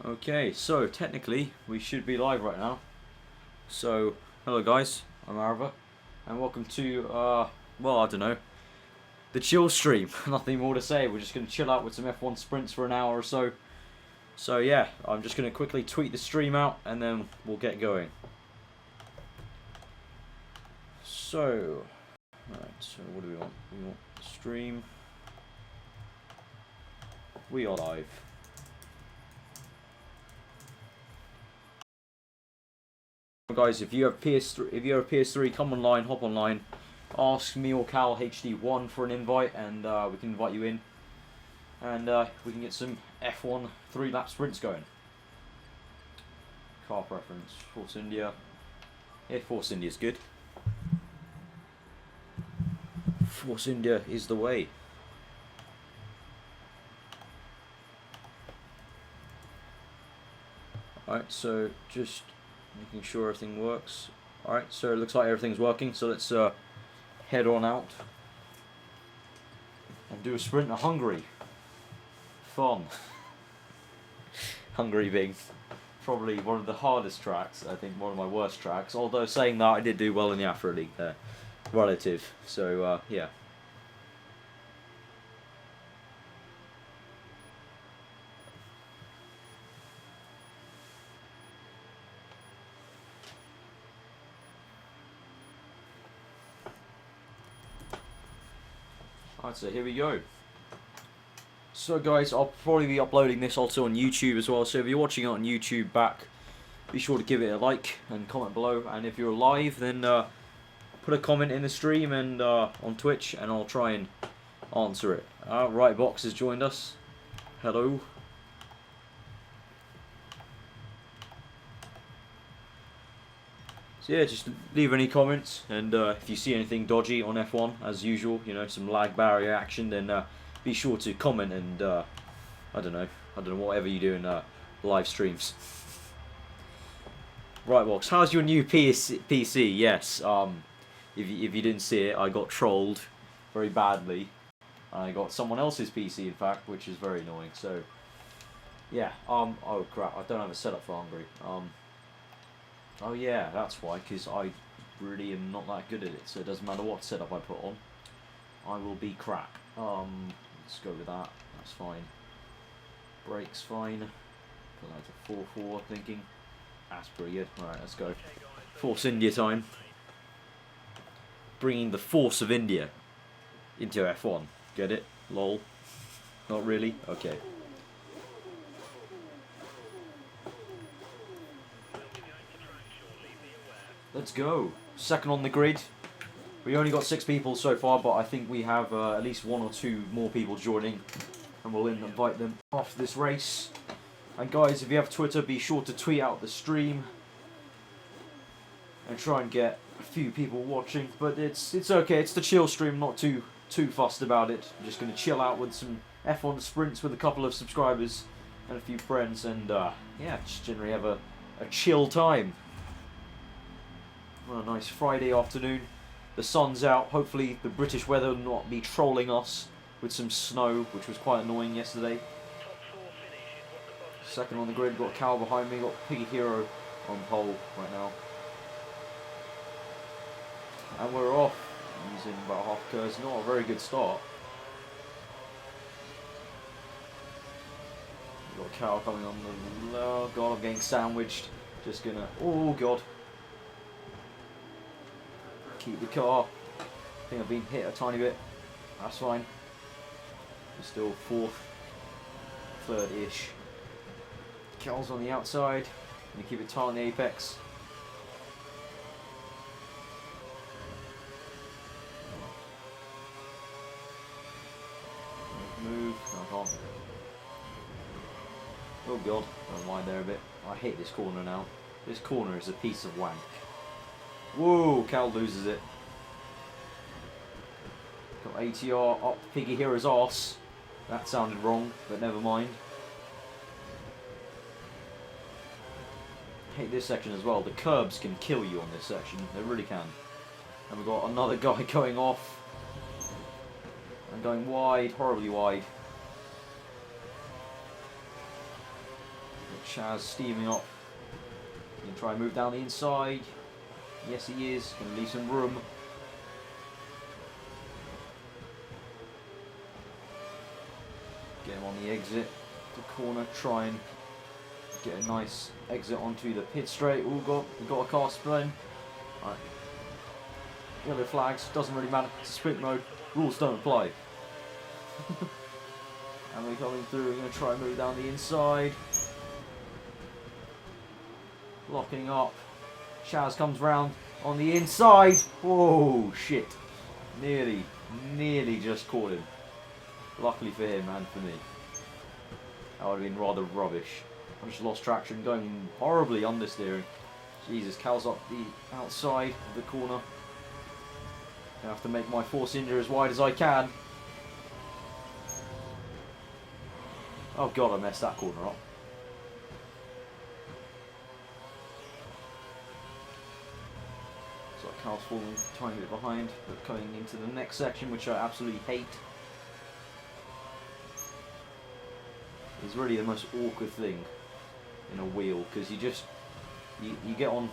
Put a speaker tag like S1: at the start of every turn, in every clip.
S1: Okay, so technically we should be live right now. So, hello guys, I'm Arva, and welcome to, well, I don't know, the chill stream. Nothing more to say, we're just going to chill out with some F1 sprints for an hour or so. So yeah, I'm just going to quickly tweet the stream out and then we'll get going. So, alright, so what do we want? We want stream. We are live. Guys, if you have PS3, come online, hop online, ask me or Cal HD1 for an invite, and we can invite you in, and we can get some F1 3-lap sprints going. Car preference, Force India. Yeah, Force India is good. Force India is the way. Alright, so just making sure everything works. Alright, so it looks like everything's working, so let's head on out and do a sprint to Hungary. Fun. Hungary being probably one of the hardest tracks, I think one of my worst tracks, although saying that I did do well in the Afro League there, relative, so yeah. Alright, so here we go. So guys, I'll probably be uploading this also on YouTube as well, so if you're watching it on YouTube back, be sure to give it a like and comment below, and if you're live then put a comment in the stream and on Twitch and I'll try and answer it. Right Box has joined us. Hello. So yeah, just leave any comments, and if you see anything dodgy on F1, as usual, you know, some lag barrier action, then be sure to comment and, I don't know, whatever you do in live streams. Right, Box, how's your new PC? Yes, if you didn't see it, I got trolled very badly. I got someone else's PC, in fact, which is very annoying, so, yeah, oh crap, I don't have a setup for Hungary. Oh yeah, that's why, because I really am not that good at it, so it doesn't matter what setup I put on, I will be crap. Let's go with that, that's fine. Brakes fine, put that to 4-4 thinking, that's pretty good. Alright, let's go. Force India time. Bringing the force of India into F1, get it? Lol. Not really? Okay. Let's go. Second on the grid. We only got 6 people so far, but I think we have at least 1 or 2 more people joining, and we'll invite them after this race. And guys, if you have Twitter, be sure to tweet out the stream and try and get a few people watching. But it's okay. It's the chill stream. Not too fussed about it. I'm just gonna chill out with some F1 sprints with a couple of subscribers and a few friends, and yeah, just generally have a chill time. Well, a nice Friday afternoon. The sun's out. Hopefully the British weather will not be trolling us with some snow, which was quite annoying yesterday. Second on the grid, got Cal behind me, got Piggy Hero on pole right now. And we're off using about half curves. Not a very good start. We've got Cal coming on the... Oh god, I'm getting sandwiched. Just gonna... Oh god. Keep the car. I think I've been hit a tiny bit. That's fine. We're still 4th, 3rd-ish. Cal's on the outside. You keep it tight on the apex. Move. No, I can't. Oh god. Don't mind there a bit. I hate this corner now. This corner is a piece of wank. Whoa, Cal loses it. Got ATR up Piggy Hero's arse. That sounded wrong, but never mind. Hate this section as well. The curbs can kill you on this section. They really can. And we've got another guy going off. And going wide, horribly wide. Chaz steaming up. He's going to try and move down the inside. Yes, he is. Going to leave some room. Get him on the exit. The corner. Try and get a nice exit onto the pit straight. Oh, we've got a car spin. Right. Yellow flags. Doesn't really matter. It's sprint mode. Rules don't apply. And we're coming through. We're going to try and move down the inside. Locking up. Chaz comes round on the inside. Whoa, shit. Nearly just caught him. Luckily for him and for me. That would have been rather rubbish. I just lost traction, going horribly understeering. Jesus, Cal's up the outside of the corner. I have to make my four-cylinder as wide as I can. Oh god, I messed that corner up. So Cal's falling a tiny bit behind, but coming into the next section, which I absolutely hate. Is really the most awkward thing in a wheel, because you get on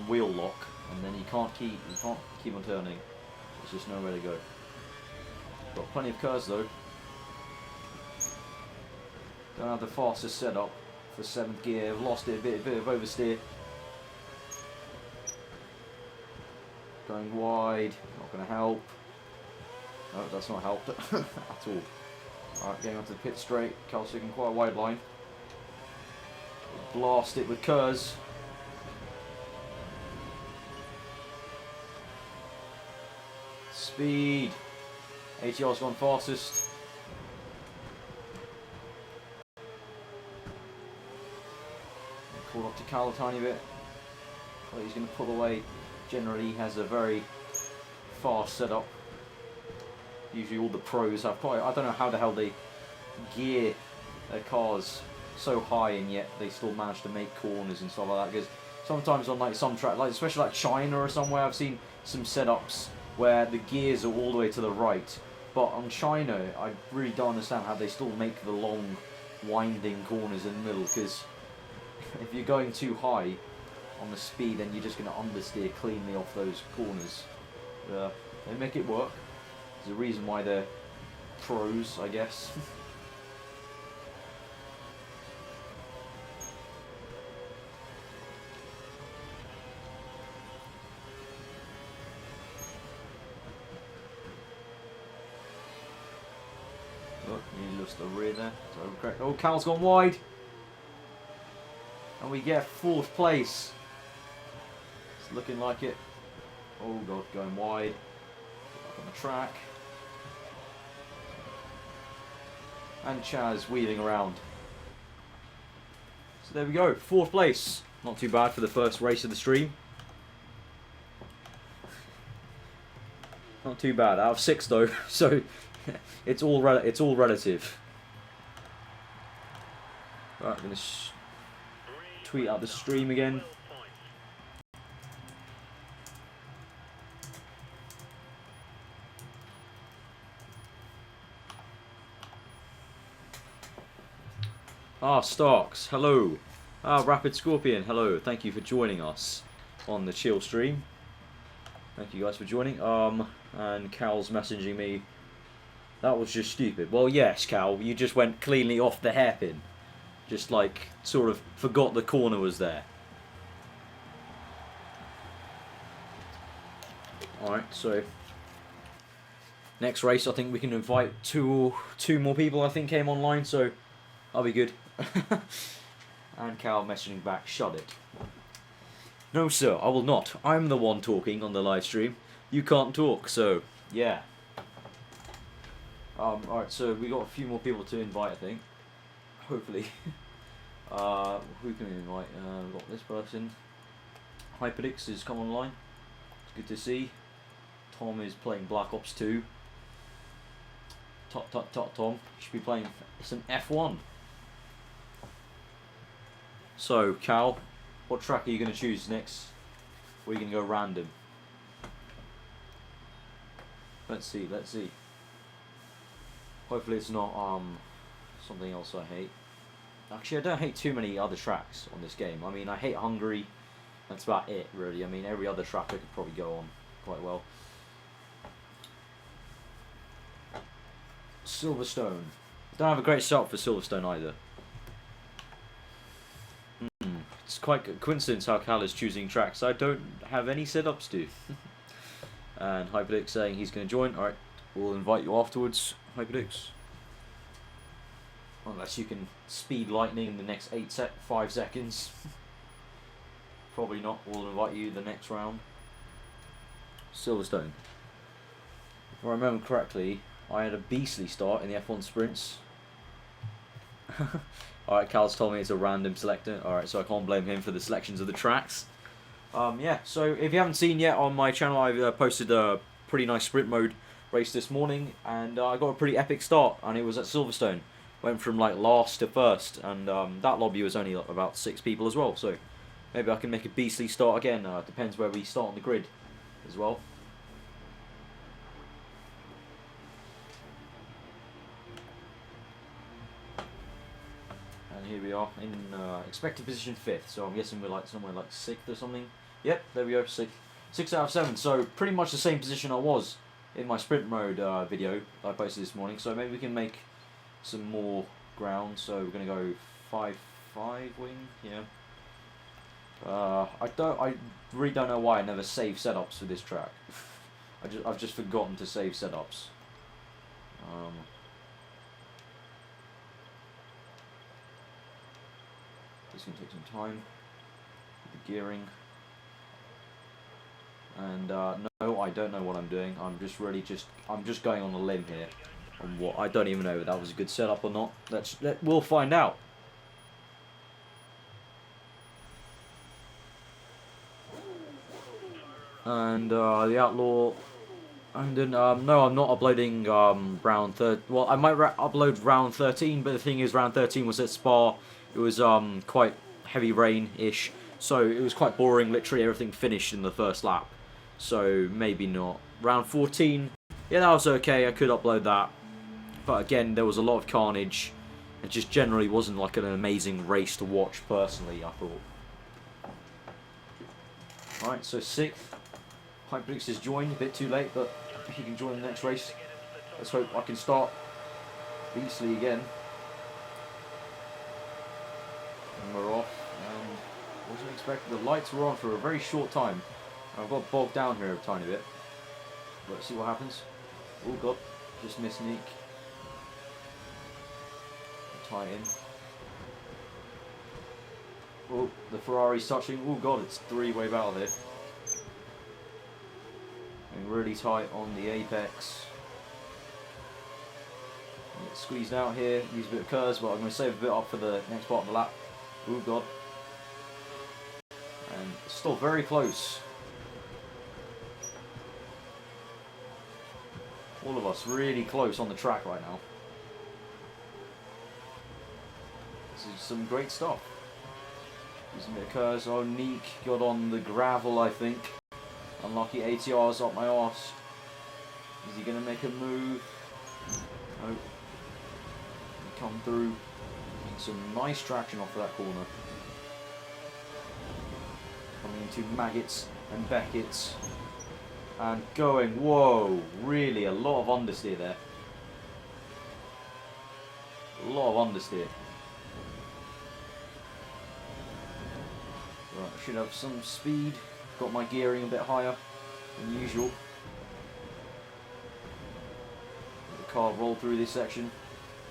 S1: wheel lock and then you can't keep on turning. There's just nowhere to go. Got plenty of curves though. Don't have the fastest setup for 7th gear. I've lost it a bit of oversteer. Going wide, not going to help. No, that's not helped at all. Alright, getting onto the pit straight. Cal's taking quite a wide line. Blast it with Kurz. Speed. ATR's gone fastest. Caught up to Cal a tiny bit. Well, he's going to pull away. Generally, he has a very fast setup. Usually all the pros have quite... I don't know how the hell they gear their cars so high and yet they still manage to make corners and stuff like that. Because sometimes on like some track, like especially like China or somewhere, I've seen some setups where the gears are all the way to the right. But on China, I really don't understand how they still make the long, winding corners in the middle. Because if you're going too high on the speed, then you're just going to understeer cleanly off those corners. They make it work. There's a reason why they're pros, I guess. Look, he lost the rear there. So correct. Oh, Cal's gone wide. And we get 4th place. It's looking like it. Oh god, going wide. Back on the track. And Chaz wheeling around. So there we go, 4th place. Not too bad for the first race of the stream. Not too bad. Out of 6 though, so it's all relative. Right, I'm gonna tweet out the stream again. Ah, Starks, hello. Ah, Rapid Scorpion, hello. Thank you for joining us on the chill stream. Thank you guys for joining. And Cal's messaging me. That was just stupid. Well, yes, Cal, you just went cleanly off the hairpin. Just like, sort of forgot the corner was there. Alright, so next race, I think we can invite two more people, I think, came online, so I'll be good. And Cal messaging back, shut it. No sir, I will not. I'm the one talking on the live stream. You can't talk, so yeah. Alright, so we got a few more people to invite, I think. Hopefully. Who can we invite? We've got this person. Hyperdix has come online. It's good to see. Tom is playing Black Ops 2. Tom. You should be playing some F1. So, Cal, what track are you going to choose next? Or are you going to go random? Let's see. Hopefully it's not something else I hate. Actually, I don't hate too many other tracks on this game. I mean, I hate Hungary. That's about it, really. I mean, every other track I could probably go on quite well. Silverstone. Don't have a great start for Silverstone either. It's quite a coincidence how Cal is choosing tracks I don't have any setups to. And Hyperdix saying he's going to join. Alright, we'll invite you afterwards, Hyperdix. Unless you can speed lightning in the next 5 seconds. Probably not. We'll invite you the next round. Silverstone. If I remember correctly, I had a beastly start in the F1 sprints. Alright, Cal's told me it's a random selector. Alright, so I can't blame him for the selections of the tracks. Yeah, so if you haven't seen yet on my channel, I've posted a pretty nice sprint mode race this morning. And I got a pretty epic start, and it was at Silverstone. Went from like last to first, and that lobby was only about 6 people as well. So maybe I can make a beastly start again. Depends where we start on the grid as well. And here we are in expected position 5th. So I'm guessing we're like somewhere like 6th or something. Yep, there we go, 6. 6 out of 7. So pretty much the same position I was in my sprint mode video that I posted this morning. So maybe we can make some more ground. So we're gonna go 5-5 wing. Yeah. I really don't know why I never save setups for this track. I've just forgotten to save setups. It's gonna take some time with the gearing. And no, I don't know what I'm doing. I'm just going on a limb here. On what I don't even know if that was a good setup or not. We'll find out. And the Outlaw, and then no, I'm not uploading round 13. Well, I might upload round 13, but the thing is, round 13 was at Spa. It was quite heavy rain-ish, so it was quite boring. Literally everything finished in the first lap, so maybe not. Round 14, yeah, that was okay. I could upload that, but again, there was a lot of carnage. It just generally wasn't like an amazing race to watch personally, I thought. Alright, so 6th. Hyperix has joined, a bit too late, but he can join the next race. Let's hope I can start beastly again. And we're off, and wasn't expecting, the lights were on for a very short time. I've got bogged down here a tiny bit. Let's see what happens. Oh god, just missed Nick. Tie in. Oh, the Ferrari's touching. Oh god, it's 3-way battle here. And really tight on the apex. Get squeezed out here, use a bit of curves, but I'm going to save a bit up for the next part of the lap. Oh god. And still very close. All of us really close on the track right now. This is some great stuff. Using a bit of curves. Oh, Neek got on the gravel, I think. Unlucky ATR's up my arse. Is he going to make a move? Nope. Come through. Getting some nice traction off of that corner. Coming into Maggots and Beckett's. And going, whoa, really a lot of understeer there. A lot of understeer. Right, I should have some speed. Got my gearing a bit higher than usual. Let the car roll through this section.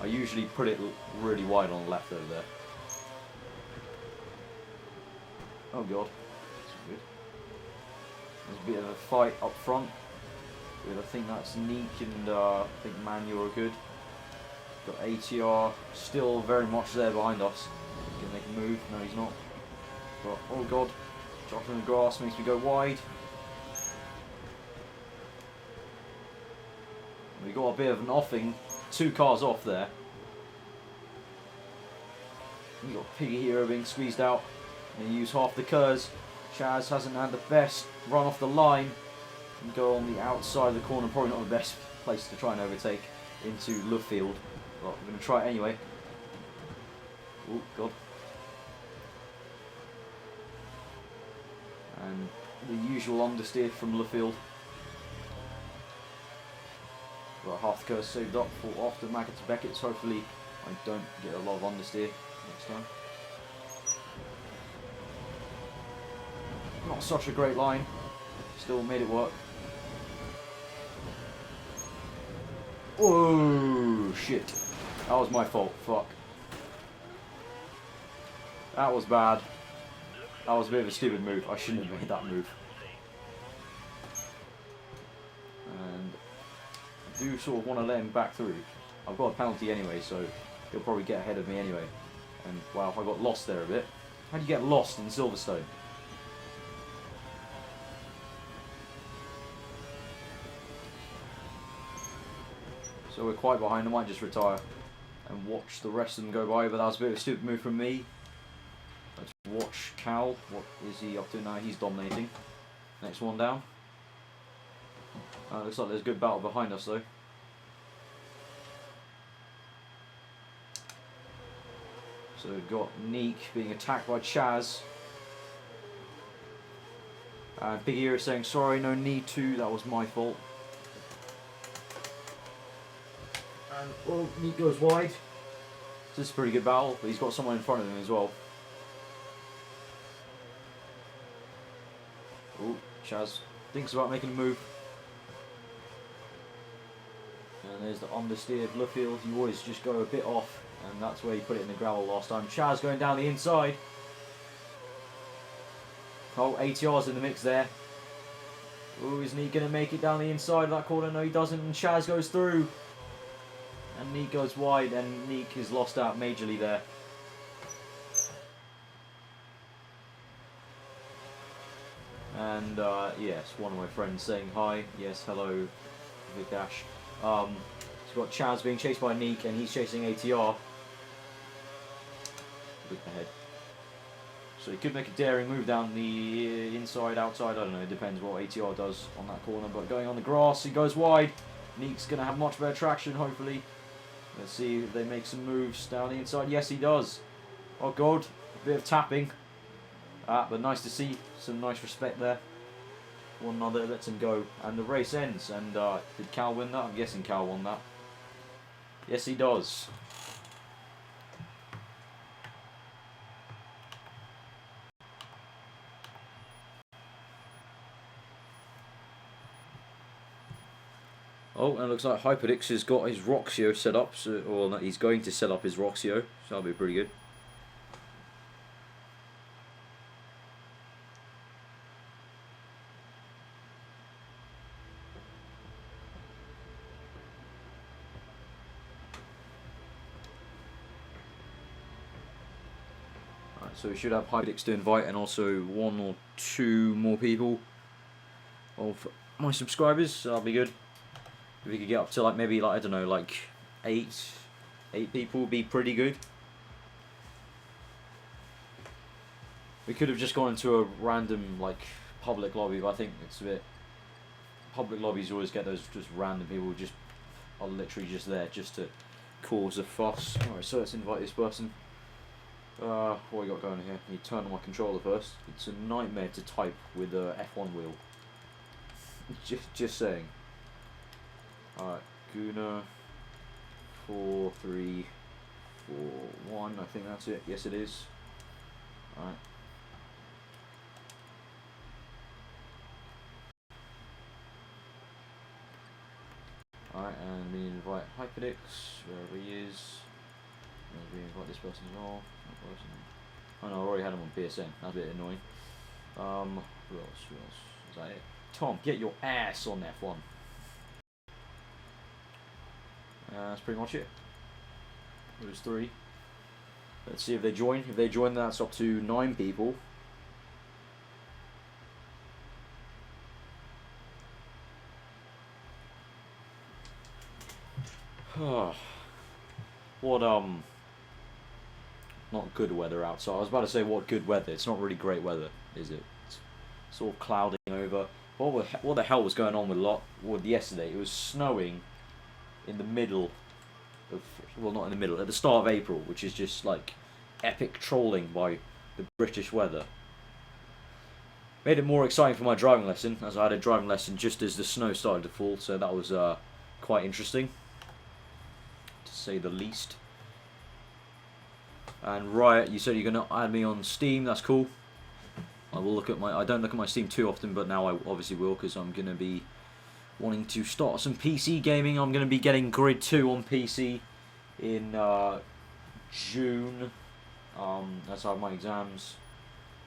S1: I usually put it really wide on the left over there. Oh god, that's good. There's a bit of a fight up front. But I think that's Neek and I think Manuel are good. Got ATR still very much there behind us. He's gonna make a move. No, he's not. But, oh god. Dropping the grass makes me go wide. We got a bit of an offing. 2 cars off there. We got Piggy Hero being squeezed out. And use half the curves. Chaz hasn't had the best run off the line. And go on the outside of the corner. Probably not the best place to try and overtake into Lovefield. But we're going to try it anyway. Oh, God. And the usual understeer from Luffield. Got half the curse saved up for after Maggott to Beckett's. Hopefully I don't get a lot of understeer next time. Not such a great line. Still made it work. Oh shit. That was my fault. Fuck. That was bad. That was a bit of a stupid move. I shouldn't have made that move. And I do sort of want to let him back through. I've got a penalty anyway, so he'll probably get ahead of me anyway. And wow, I got lost there a bit. How do you get lost in Silverstone? So we're quite behind. I might just retire and watch the rest of them go by, but that was a bit of a stupid move from me. Let's watch Cal. What is he up to now? He's dominating. Next one down. Looks like there's a good battle behind us though. So we've got Neek being attacked by Chaz. And Big Ear is saying, sorry, no need to, that was my fault. And well, Neek goes wide. This is a pretty good battle, but he's got someone in front of him as well. Oh, Chaz thinks about making a move. And there's the understeer of Luffield. You always just go a bit off, and that's where you put it in the gravel last time. Chaz going down the inside. Oh, ATR's in the mix there. Oh, isn't he going to make it down the inside of that corner? No, he doesn't. And Chaz goes through. And Neek goes wide, and Neek is lost out majorly there. And yes, one of my friends saying hi. Yes, hello, Vikash. He's got Chaz being chased by Neek, and he's chasing ATR. Look ahead. So he could make a daring move down the inside, outside. I don't know. It depends what ATR does on that corner. But going on the grass, he goes wide. Neek's going to have much better traction, hopefully. Let's see if they make some moves down the inside. Yes, he does. Oh, God. A bit of tapping. But nice to see. Some nice respect there. One another lets him go. And the race ends. And did Cal win that? I'm guessing Cal won that. Yes, he does. Oh, and it looks like Hyperdix has got his Roxio set up, so, or no, he's going to set up his Roxio, so that'll be pretty good. Alright, so we should have Hyperdix to invite, and also one or two more people of my subscribers, so that'll be good. If we could get up to like maybe like I don't know, like eight people would be pretty good. We could have just gone into a random like public lobby, but I think it's a bit. Public lobbies always get those just random people who just are literally just there just to cause a fuss. Alright, so let's invite this person. What we got going here? You turn on my controller first. It's a nightmare to type with a F1 wheel. Just saying. Alright, Guna 4341, I think that's it. Yes, it is. Alright. Alright, and we invite Hyperdix, wherever he is. And we invite this person as well. Oh no, I already had him on PSN. That's a bit annoying. Who else? Who else? Is that it? Tom, get your ass on F1. That's pretty much it. There's 3. Let's see if they join. If they join, that's up to 9 people. What not good weather outside. I was about to say what good weather. It's not really great weather, is it? It's sort of clouding over. What the hell was going on with yesterday? It was snowing in the middle of, well, not in the middle, at the start of April, which is just like epic trolling by the British weather. Made it more exciting for my driving lesson, as I had a driving lesson just as the snow started to fall, so that was quite interesting, to say the least. And Riot, you said you're going to add me on Steam, that's cool. I will look at I don't look at my Steam too often, but now I obviously will, because I'm going to be wanting to start some PC gaming. I'm going to be getting Grid 2 on PC in June. As I have my exams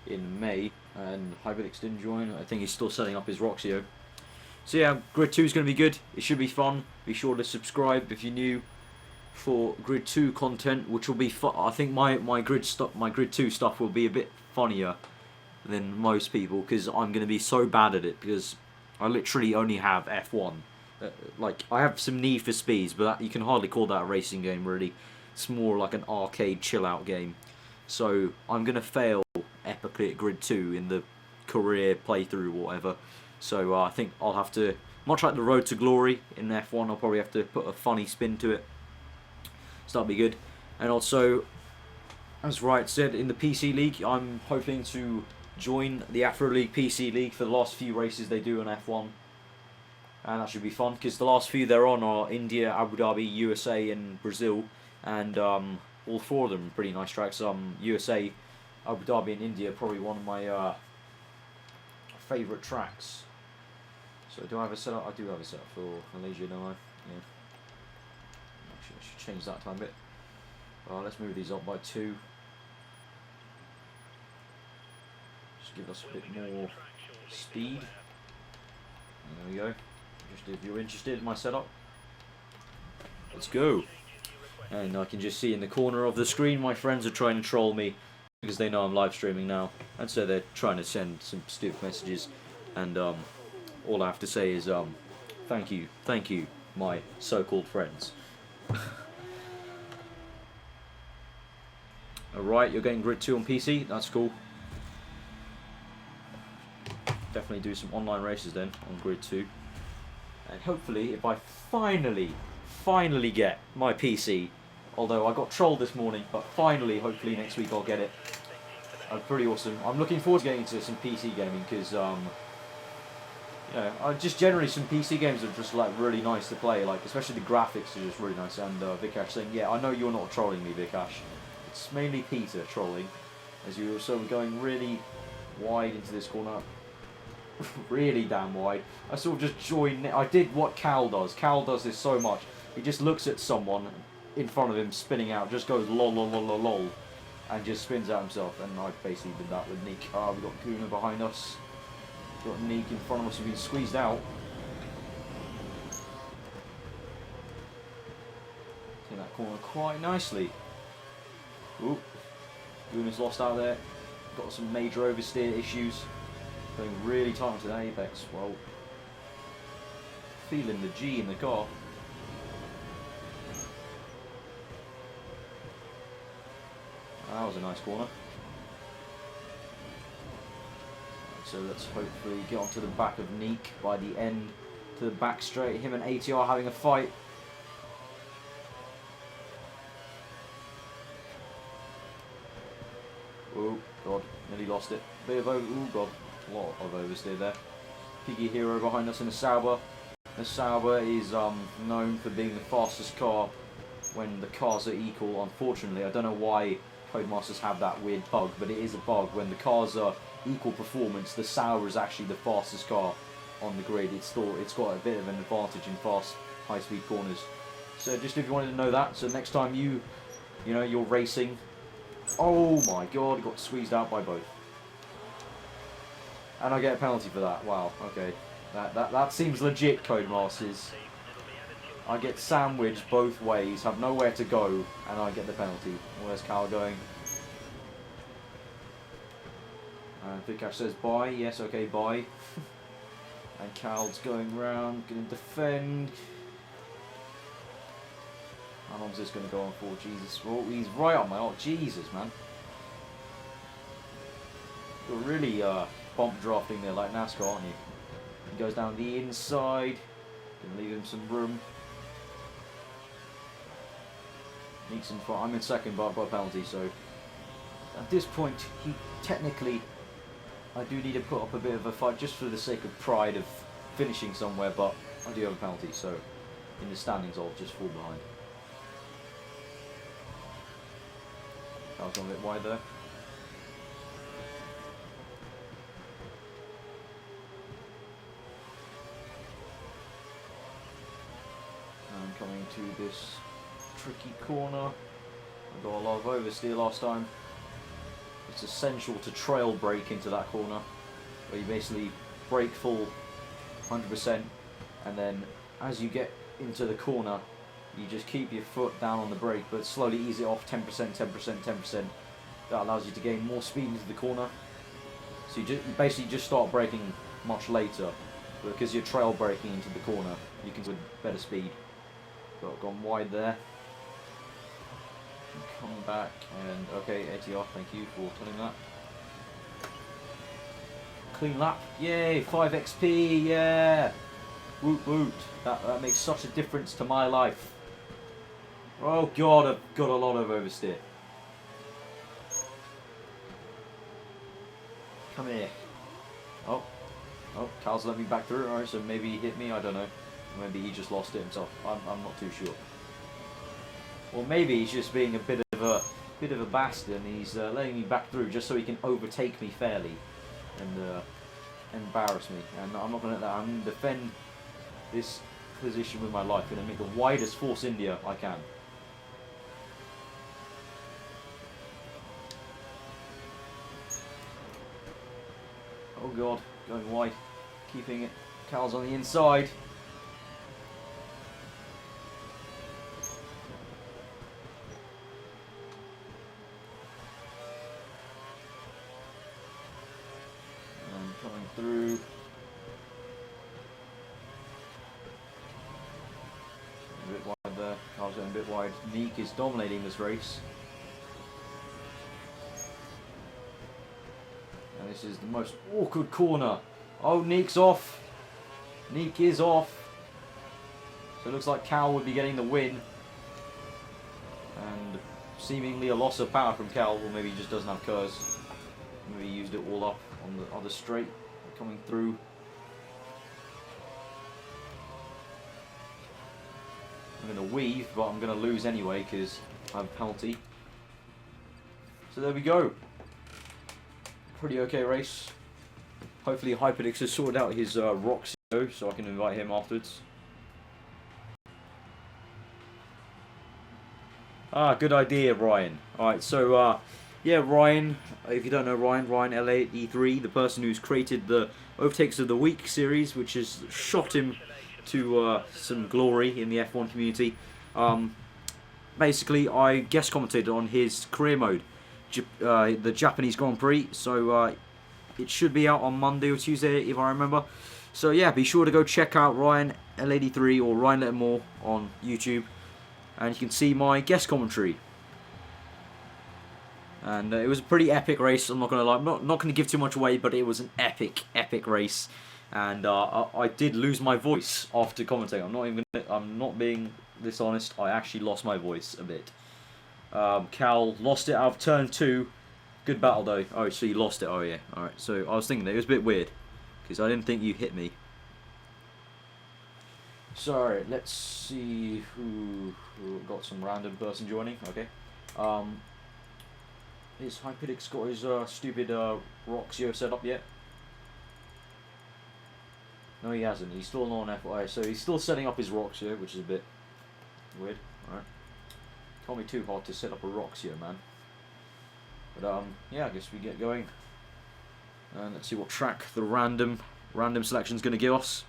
S1: in May, and Hyperlix didn't join. I think he's still setting up his Roxio. So yeah, Grid 2 is going to be good. It should be fun. Be sure to subscribe if you're new for Grid 2 content, which will be fun. I think my Grid 2 stuff will be a bit funnier than most people, because I'm going to be so bad at it, because I literally only have F1. Like, I have some Need for Speeds, but you can hardly call that a racing game, really. It's more like an arcade chill-out game. So I'm going to fail epically at Grid 2 in the career playthrough or whatever. So I think I'll have to, much like the Road to Glory in F1, I'll probably have to put a funny spin to it. So that'll be good. And also, as Riot said, in the PC League, I'm hoping to join the Afro League PC League for the last few races they do on F1. And that should be fun, because the last few they're on are India, Abu Dhabi, USA and Brazil. And all four of them are pretty nice tracks. USA, Abu Dhabi and India are probably one of my favourite tracks. So do I have a setup? I do have a setup for Malaysia, don't I? Yeah. Actually, I should change that time a bit. Let's move these up by 2. Just give us a bit more speed. There we go. Just if you're interested in my setup, let's go. And I can just see in the corner of the screen my friends are trying to troll me, because they know I'm live streaming now, and so they're trying to send some stupid messages. And all I have to say is thank you, my so-called friends. Alright, you're getting Grid 2 on PC, that's cool. Definitely do some online races then on Grid 2. And hopefully, if I finally get my PC, although I got trolled this morning, but finally, hopefully next week I'll get it. Pretty awesome. I'm looking forward to getting into some PC gaming, because you know, just generally some PC games are just like really nice to play, like especially the graphics are just really nice. And Vikash saying, yeah, I know you're not trolling me, Vikash. It's mainly Peter trolling, as you're sort of going really wide into this corner. Really damn wide. I sort of just joined. I did what Cal does. Cal does this so much. He just looks at someone in front of him spinning out, just goes lol lol lol lol lol, and just spins out himself. And I basically did that with Neek. We've got Guna behind us. We've got Neek in front of us who's been squeezed out. Taking that corner quite nicely. Ooh, Guna's lost out there. Got some major oversteer issues. Going really tight onto the apex. Well, feeling the G in the car. That was a nice corner. So let's hopefully get onto the back of Neek by the end, to the back straight. Him and ATR having a fight. Oh god, nearly lost it. Bit of over. Oh god. A lot of oversteer there. Piggy Hero behind us in a Sauber. The Sauber is known for being the fastest car when the cars are equal. Unfortunately, I don't know why Codemasters have that weird bug, but it is a bug. When the cars are equal performance, the Sauber is actually the fastest car on the grid. It's got a bit of an advantage in fast, high-speed corners. So just if you wanted to know that, so next time you're racing. Oh my god, got squeezed out by both. And I get a penalty for that. Wow, okay. That seems legit, Codemasters. I get sandwiched both ways, have nowhere to go, and I get the penalty. Where's Cal going? And Vikash says bye. Yes, okay, bye. And Cal's going round, going to defend. How long is this going to go on for? Jesus. Oh, he's right on my... Oh, Jesus, man. You're really... bump drafting there like NASCAR, aren't you? He goes down the inside. Gonna leave him some room. Neeks in front. I'm in second, but I've got a penalty, so at this point, technically, I do need to put up a bit of a fight just for the sake of pride of finishing somewhere, but I do have a penalty, so in the standings I'll just fall behind. That was a bit wide there. And coming to this tricky corner. I got a lot of oversteer last time. It's essential to trail brake into that corner, where you basically brake full 100%, and then as you get into the corner, you just keep your foot down on the brake, but slowly ease it off 10%, 10%, 10%. That allows you to gain more speed into the corner. So you basically just start braking much later, but because you're trail braking into the corner, you can with better speed. But I've gone wide there. Come back and okay, ATR, thank you for telling that. Clean lap, yay, 5 XP, yeah! Woot woot, that makes such a difference to my life. Oh god, I've got a lot of oversteer. Come here. Oh, Carl's let me back through, alright, so maybe he hit me, I don't know. Maybe he just lost it himself, I'm not too sure. Or maybe he's just being a bit of a bastard and he's letting me back through just so he can overtake me fairly and embarrass me. And I'm not going to let that. I'm going to defend this position with my life. I'm going to make the widest Force India I can. Oh god, going wide, keeping it. Cal's on the inside. Through. A bit wide there. Carl's going a bit wide. Neek is dominating this race. And this is the most awkward corner. Oh, Neek's off. Neek is off. So it looks like Cal would be getting the win. And seemingly a loss of power from Cal, or maybe he just doesn't have curves. Maybe he used it all up on the other straight. Coming through. I'm going to weave, but I'm going to lose anyway because I have a penalty. So there we go. Pretty okay race. Hopefully Hyperdix has sorted out his Roxy so I can invite him afterwards. Ah, good idea, Ryan. Alright, so yeah, Ryan, if you don't know Ryan L83, the person who's created the Overtakes of the Week series, which has shot him to some glory in the F1 community. Basically, I guest commentated on his career mode, the Japanese Grand Prix, so it should be out on Monday or Tuesday, if I remember. So yeah, be sure to go check out Ryan L83 or Ryan Lettermore on YouTube, and you can see my guest commentary. And it was a pretty epic race, I'm not going to lie. I'm not going to give too much away, but it was an epic race. And I did lose my voice after commentating. I'm not being dishonest. I actually lost my voice a bit. Cal lost it out of turn 2. Good battle though. Oh, so you lost it. Oh yeah. Alright, so I was thinking that it was a bit weird, because I didn't think you hit me. Sorry, let's see who got some random person joining. Okay. Is Hyperdix got his stupid Roxio set up yet? No, he hasn't. He's still on FYI, so he's still setting up his Roxio, which is a bit weird. Alright. Can't be too hard to set up a Roxio, man. But yeah, I guess we get going. And let's see what track the random selection is going to give us.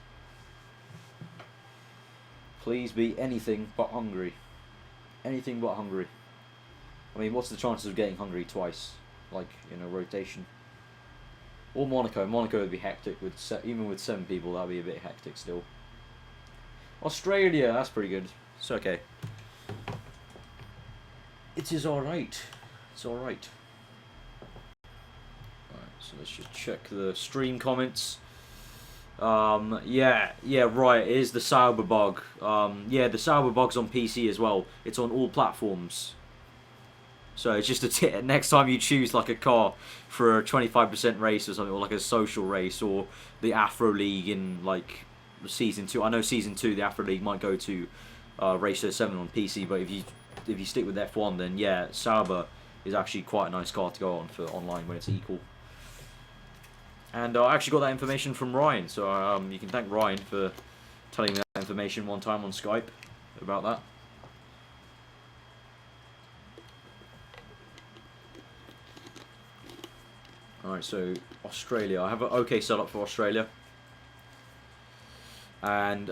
S1: Please be anything but Hungary. Anything but Hungary. I mean, what's the chances of getting Hungary twice, like in a rotation? Or Monaco. Monaco would be hectic with even with 7 people. That'd be a bit hectic still. Australia, that's pretty good. It's okay. It is all right. It's all right. Alright, so let's just check the stream comments. Yeah, right. It is the Sauber bug. Yeah, the Sauber bug's on PC as well. It's on all platforms. So it's just a tip. Next time you choose like a car for a 25% race or something, or like a social race, or the Afro League in like season 2. I know season 2 the Afro League might go to Race 07 on PC, but if you stick with F1, then yeah, Sauber is actually quite a nice car to go on for online when it's equal. And I actually got that information from Ryan, so you can thank Ryan for telling me that information one time on Skype about that. Alright, so Australia. I have an okay setup for Australia. And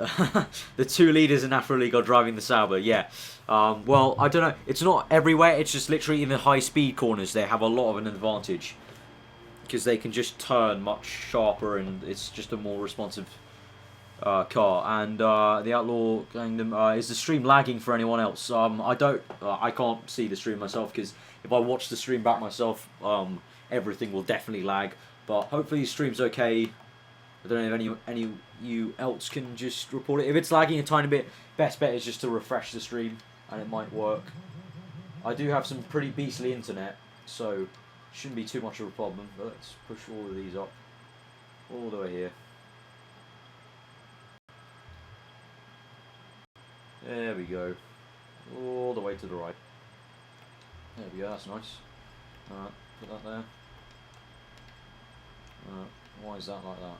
S1: the 2 leaders in Afro League are driving the Sauber, yeah. Well, I don't know. It's not everywhere. It's just literally in the high-speed corners they have a lot of an advantage. Because they can just turn much sharper and it's just a more responsive car. And the Outlaw Kingdom, is the stream lagging for anyone else? I can't see the stream myself because if I watch the stream back myself, everything will definitely lag. But hopefully the stream's okay. I don't know if any you else can just report it. If it's lagging a tiny bit, best bet is just to refresh the stream and it might work. I do have some pretty beastly internet, so shouldn't be too much of a problem. But let's push all of these up all the way here. There we go. All the way to the right. There we go, that's nice. Alright, put that there. Why is that like that?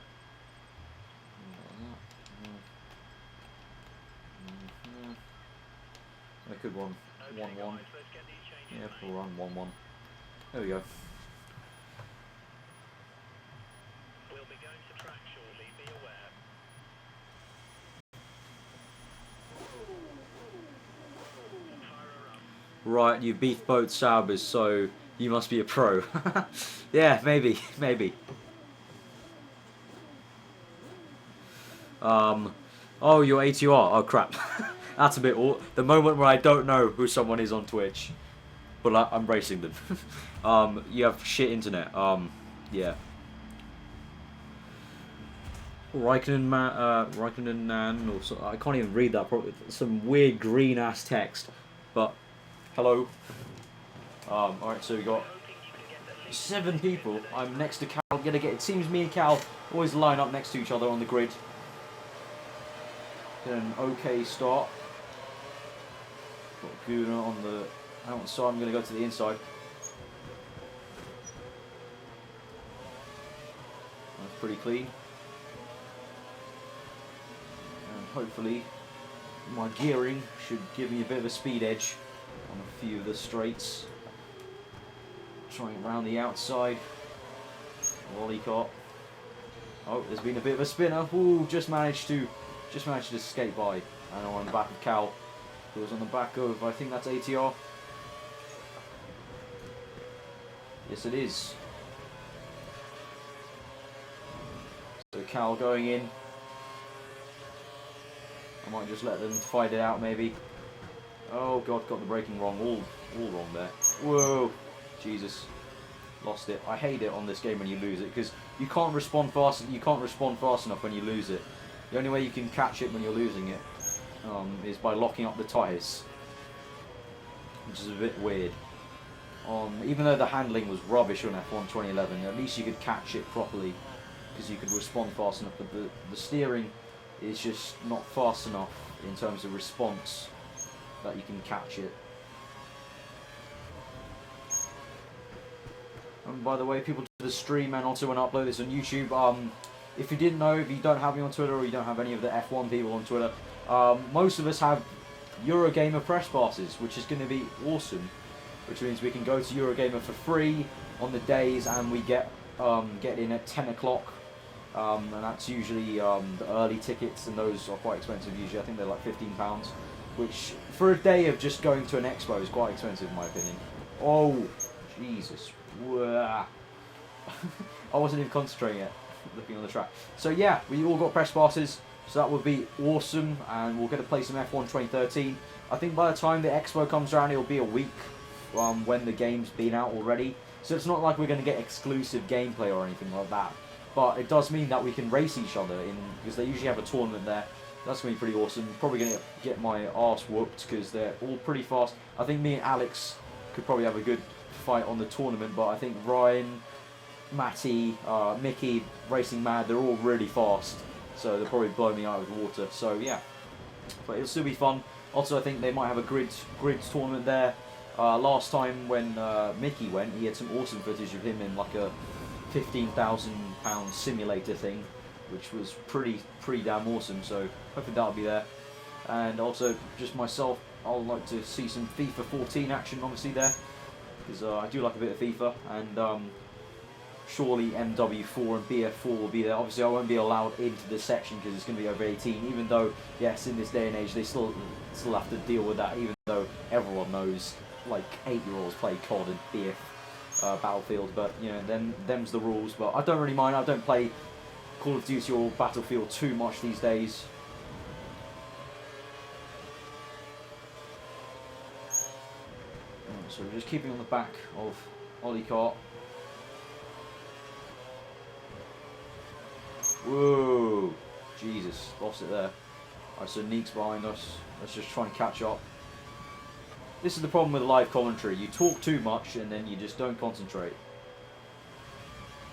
S1: I could run 1-1. Yeah, we'll run 1-1. There we go. We'll be going to track shortly, be aware. Right, you beat both Saubers, so you must be a pro. Yeah, maybe. Oh, you're ATR. Oh, crap. That's a bit the moment where I don't know who someone is on Twitch, but I'm racing them. You have shit internet. Yeah. Raikkonen Nan, or so, I can't even read that properly. Some weird green ass text. But hello. Alright, so we got 7 people. I'm next to Cal. It seems me and Cal always line up next to each other on the grid. Get an okay start. Got Guna on the outside. I'm going to go to the inside. That's pretty clean. And hopefully my gearing should give me a bit of a speed edge on a few of the straights. Trying around the outside. Lollycott. Oh, there's been a bit of a spinner. Ooh, just managed to escape by. And I'm on the back of Cal, who was on the back of, I think that's ATR. Yes, it is. So Cal going in. I might just let them fight it out, maybe. Oh God, got the braking wrong. All wrong there. Whoa, Jesus, lost it. I hate it on this game when you lose it because you can't respond fast. You can't respond fast enough when you lose it. The only way you can catch it when you're losing it is by locking up the tyres, which is a bit weird. Even though the handling was rubbish on F1 2011, at least you could catch it properly because you could respond fast enough. But the steering is just not fast enough in terms of response that you can catch it. And by the way, people do the stream and also when I upload this on YouTube. If you didn't know, if you don't have me on Twitter or you don't have any of the F1 people on Twitter, most of us have Eurogamer press passes, which is going to be awesome. Which means we can go to Eurogamer for free on the days, and we get in at 10 o'clock. And that's usually the early tickets, and those are quite expensive usually. I think they're like £15, which for a day of just going to an expo is quite expensive in my opinion. Oh, Jesus. I wasn't even concentrating yet. Looking on the track. So yeah, we all got press passes, so that would be awesome, and we'll get to play some F1 2013. I think by the time the expo comes around, it'll be a week when the game's been out already. So it's not like we're going to get exclusive gameplay or anything like that. But it does mean that we can race each other because they usually have a tournament there. That's going to be pretty awesome. Probably going to get my arse whooped because they're all pretty fast. I think me and Alex could probably have a good fight on the tournament, but I think Ryan, Matty, Mickey, Racing Mad, they're all really fast, so they'll probably blow me out of the water. So yeah, but it'll still be fun. Also, I think they might have a grids tournament there. Last time when Mickey went, he had some awesome footage of him in like a £15,000 simulator thing, which was pretty damn awesome. So hopefully that'll be there. And also, just myself, I'd like to see some FIFA 14 action, obviously there, because I do like a bit of FIFA, and surely MW4 and BF4 will be there. Obviously, I won't be allowed into this section because it's going to be over 18. Even though, yes, in this day and age, they still have to deal with that. Even though everyone knows, like 8-year-olds play COD and BF Battlefield, but you know, them's the rules. But I don't really mind. I don't play Call of Duty or Battlefield too much these days. So we're just keeping on the back of Ollie Cart. Whoa! Jesus, lost it there. Alright, so Neek's behind us. Let's just try and catch up. This is the problem with live commentary. You talk too much and then you just don't concentrate.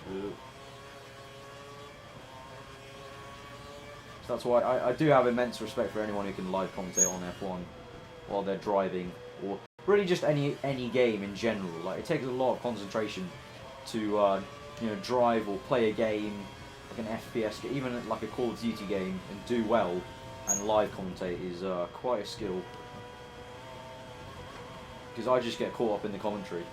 S1: So that's why I do have immense respect for anyone who can live commentate on F1 while they're driving, or really just any game in general. Like, it takes a lot of concentration to you know, drive or play a game, like an FPS game, even like a Call of Duty game, and do well and live commentate is quite a skill. Because I just get caught up in the commentary.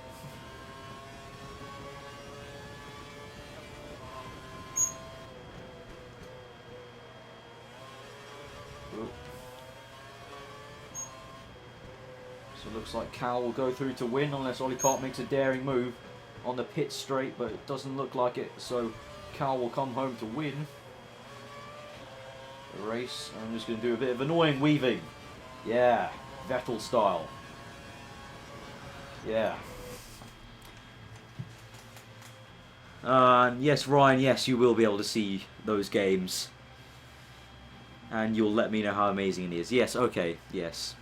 S1: So it looks like Cal will go through to win unless Ollie Cart makes a daring move on the pit straight, but it doesn't look like it, so Cal will come home to win the race. I'm just going to do a bit of annoying weaving. Yeah, Vettel style. Yeah. Yes, Ryan, yes, you will be able to see those games. And you'll let me know how amazing it is. Yes, okay, yes.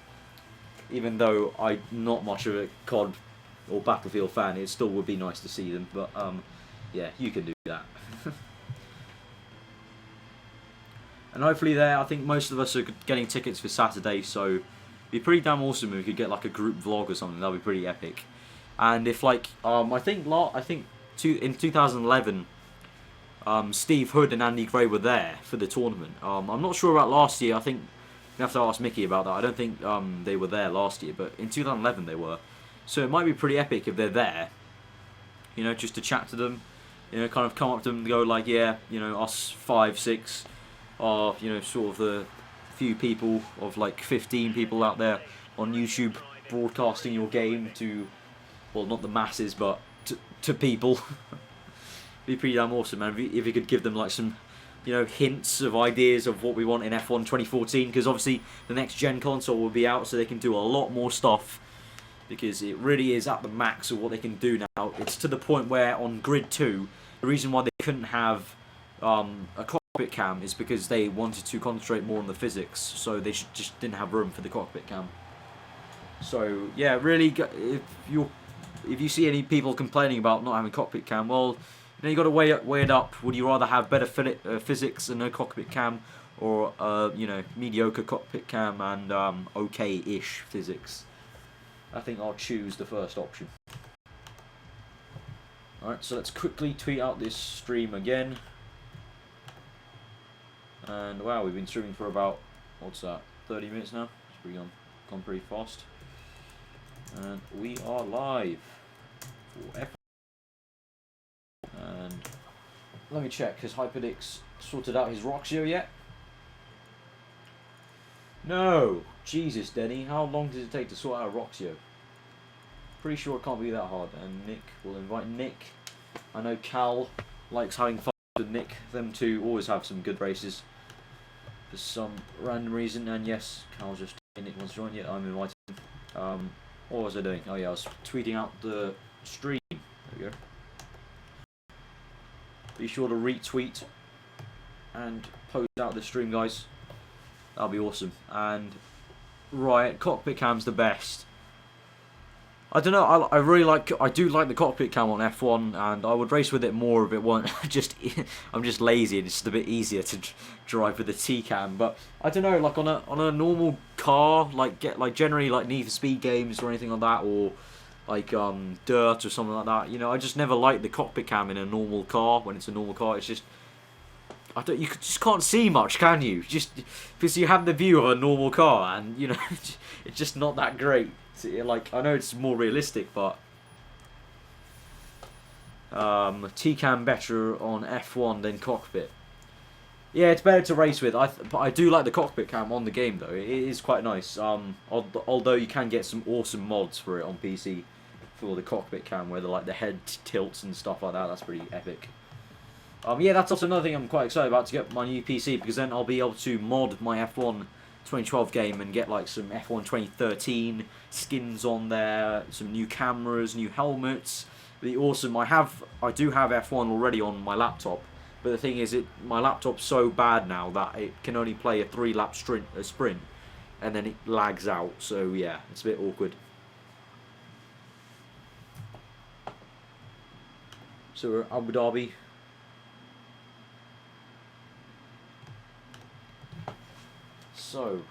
S1: Even though I'm not much of a COD or Battlefield fan, it still would be nice to see them. But, yeah, you can do that. And hopefully there, I think most of us are getting tickets for Saturday, so it'd be pretty damn awesome if we could get like a group vlog or something. That'd be pretty epic. And if like, I think in 2011, Steve Hood and Andy Gray were there for the tournament. I'm not sure about last year. I think you have to ask Mickey about that. I don't think they were there last year, but in 2011 they were. So it might be pretty epic if they're there. You know, just to chat to them. You know, kind of come up to them and go like, yeah, you know, us 5, 6 are, you know, sort of the few people of like 15 people out there on YouTube broadcasting your game to, well, not the masses, but to people. Be pretty damn awesome, man. If you could give them like some, you know, hints of ideas of what we want in F1 2014, because obviously the next gen console will be out, so they can do a lot more stuff, because it really is at the max of what they can do now. It's to the point where on Grid 2, the reason why they couldn't have a cockpit cam is because they wanted to concentrate more on the physics, so they just didn't have room for the cockpit cam. So yeah, really, if you see any people complaining about not having cockpit cam, well, you know, you got to weigh it up. Would you rather have better physics and no cockpit cam, or you know, mediocre cockpit cam and okay-ish physics? I think I'll choose the first option. Alright, so let's quickly tweet out this stream again. And wow, we've been streaming for about, what's that, 30 minutes now? It's pretty gone pretty fast. And we are live for F1. And let me check, has Hyperdix sorted out his Roxio yet? No! Jesus, Denny, how long does it take to sort out a Roxio? Pretty sure it can't be that hard. And Nick, we'll invite Nick. I know Cal likes having fun with Nick. Them two always have some good races for some random reason. And yes, Cal's just Nick wants to join. Yeah, I'm inviting him. What was I doing? Oh yeah, I was tweeting out the stream. There we go. Be sure to retweet and post out the stream, guys. That'll be awesome. And right, cockpit cam's the best. I don't know. I do like the cockpit cam on F1, and I would race with it more if it weren't just. I'm just lazy, and it's just a bit easier to drive with the T cam. But I don't know, like on a normal car, like generally like Need for Speed games or anything like that, or like Dirt or something like that. You know, I just never liked the cockpit cam in a normal car. When it's a normal car, it's just you just can't see much, can you? Just because you have the view of a normal car, and you know, it's just not that great. Like, I know it's more realistic, but T-cam better on F1 than cockpit. Yeah, it's better to race with. But I do like the cockpit cam on the game though. It is quite nice. Although you can get some awesome mods for it on PC for the cockpit cam, where the head tilts and stuff like that. That's pretty epic. Yeah, that's also another thing I'm quite excited about, to get my new PC, because then I'll be able to mod my F1 2012 game and get like some F1 2013 skins on there, some new cameras, new helmets. Be awesome. I do have F1 already on my laptop, but the thing is, my laptop's so bad now that it can only play a 3-lap sprint, and then it lags out. So yeah, it's a bit awkward. So we're at Abu Dhabi. So,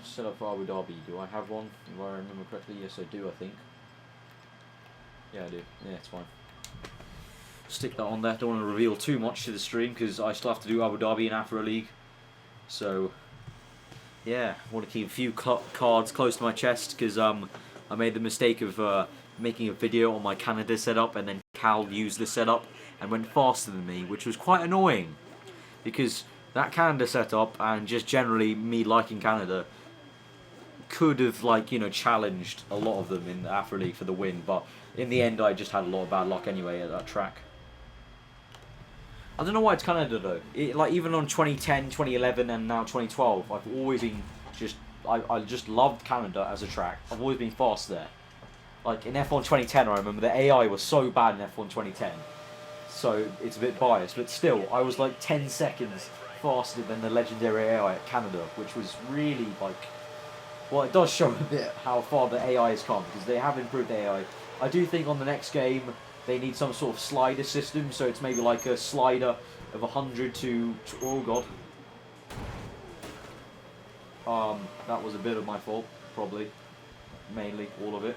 S1: set up for Abu Dhabi. Do I have one? If I remember correctly, yes I do, I think. Yeah, I do. Yeah, it's fine. Stick that on there. Don't want to reveal too much to the stream, because I still have to do Abu Dhabi and Afro League. So, yeah, I want to keep a few cards close to my chest, because I made the mistake of making a video on my Canada setup, and then Cal used the setup and went faster than me, which was quite annoying, because that Canada setup, and just generally me liking Canada, could have, like, you know, challenged a lot of them in the Afro League for the win, but in the end I just had a lot of bad luck anyway at that track. I don't know why it's Canada though. Like, even on 2010, 2011 and now 2012, I've always been I just loved Canada as a track. I've always been fast there. Like in F1 2010, I remember the AI was so bad in F1 2010. So it's a bit biased, but still, I was like 10 seconds faster than the legendary AI at Canada, which was really like, well, it does show a bit how far the AI has come, because they have improved the AI. I do think on the next game they need some sort of slider system, so it's maybe like a slider of 100 to oh god. That was a bit of my fault, probably, mainly all of it.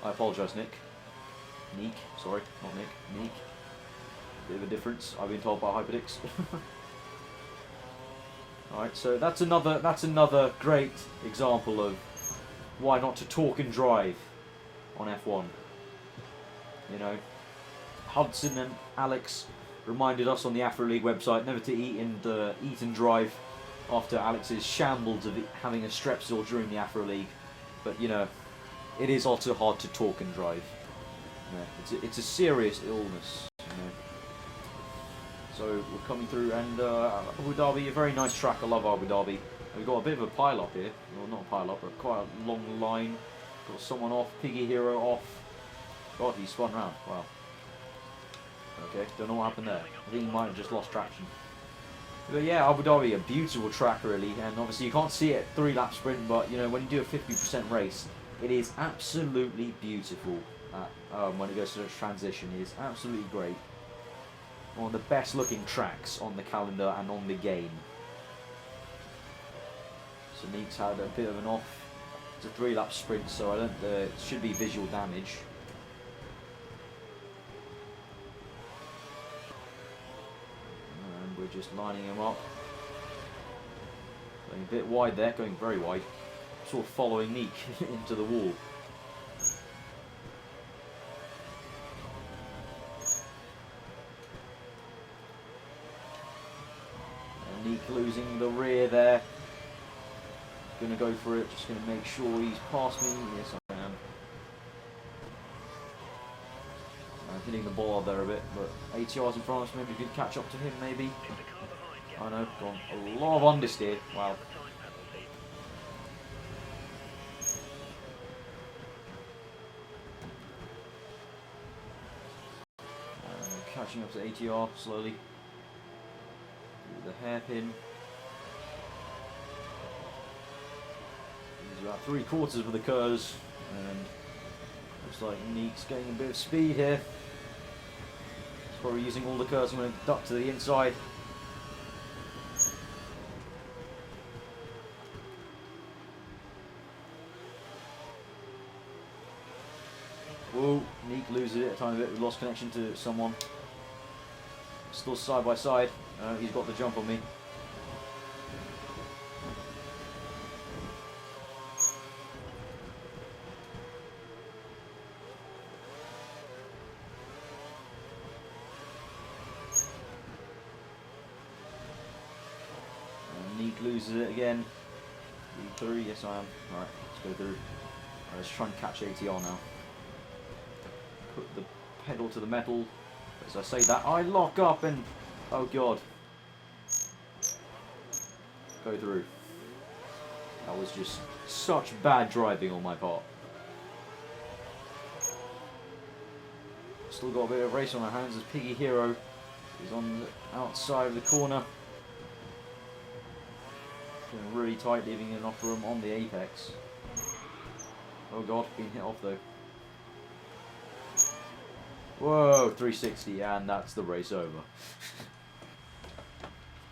S1: I apologise, Nick. Neek, sorry, not Nick. Neek. Bit of a difference, I've been told by Hyperdix. Alright, so that's another great example of why not to talk and drive on F1. You know, Hudson and Alex reminded us on the Afro League website never to eat and drive after Alex's shambles of having a strepsil during the Afro League. But you know, it is also hard to talk and drive. You know, it's a serious illness. You know. So we're coming through, and Abu Dhabi, a very nice track. I love Abu Dhabi. We've got a bit of a pile-up here. Well, not a pile-up, but quite a long line. Got someone off, Piggy Hero off. God, he spun round. Wow. Okay, don't know what happened there. I think he might have just lost traction. But yeah, Abu Dhabi, a beautiful track really, and obviously you can't see it 3-lap sprint, but you know, when you do a 50% race, it is absolutely beautiful. When it goes to the transition, it is absolutely great. One of the best looking tracks on the calendar and on the game. So Neek's had a bit of an off. It's a 3-lap sprint, so I don't. It should be visual damage. And we're just lining him up. Going a bit wide there, going very wide. Sort of following Neek into the wall. Neek losing the rear there. Gonna go for it, just gonna make sure he's past me. Yes, I am. I'm hitting the ball there a bit, but ATR's in front of us, maybe we could catch up to him, maybe. I know, gone a lot of understeer. Wow. Catching up to ATR slowly. The hairpin. He's about 3/4 of the curves, and Looks like Neek's getting a bit of speed here. He's probably using all the curves. I'm going to duck to the inside. Whoa, Neek loses it a tiny bit. We lost connection to someone. Still side by side. He's got the jump on me. Neek loses it again. Through, yes I am. Alright, let's go through. Alright, let's try and catch ATR now. Put the pedal to the metal. As I say that, I lock up and... oh god. Go through. That was just such bad driving on my part. Still got a bit of race on our hands as Piggy Hero is on the outside of the corner. Feeling really tight, leaving enough room on the apex. Oh god, being hit off though. Whoa, 360, and that's the race over.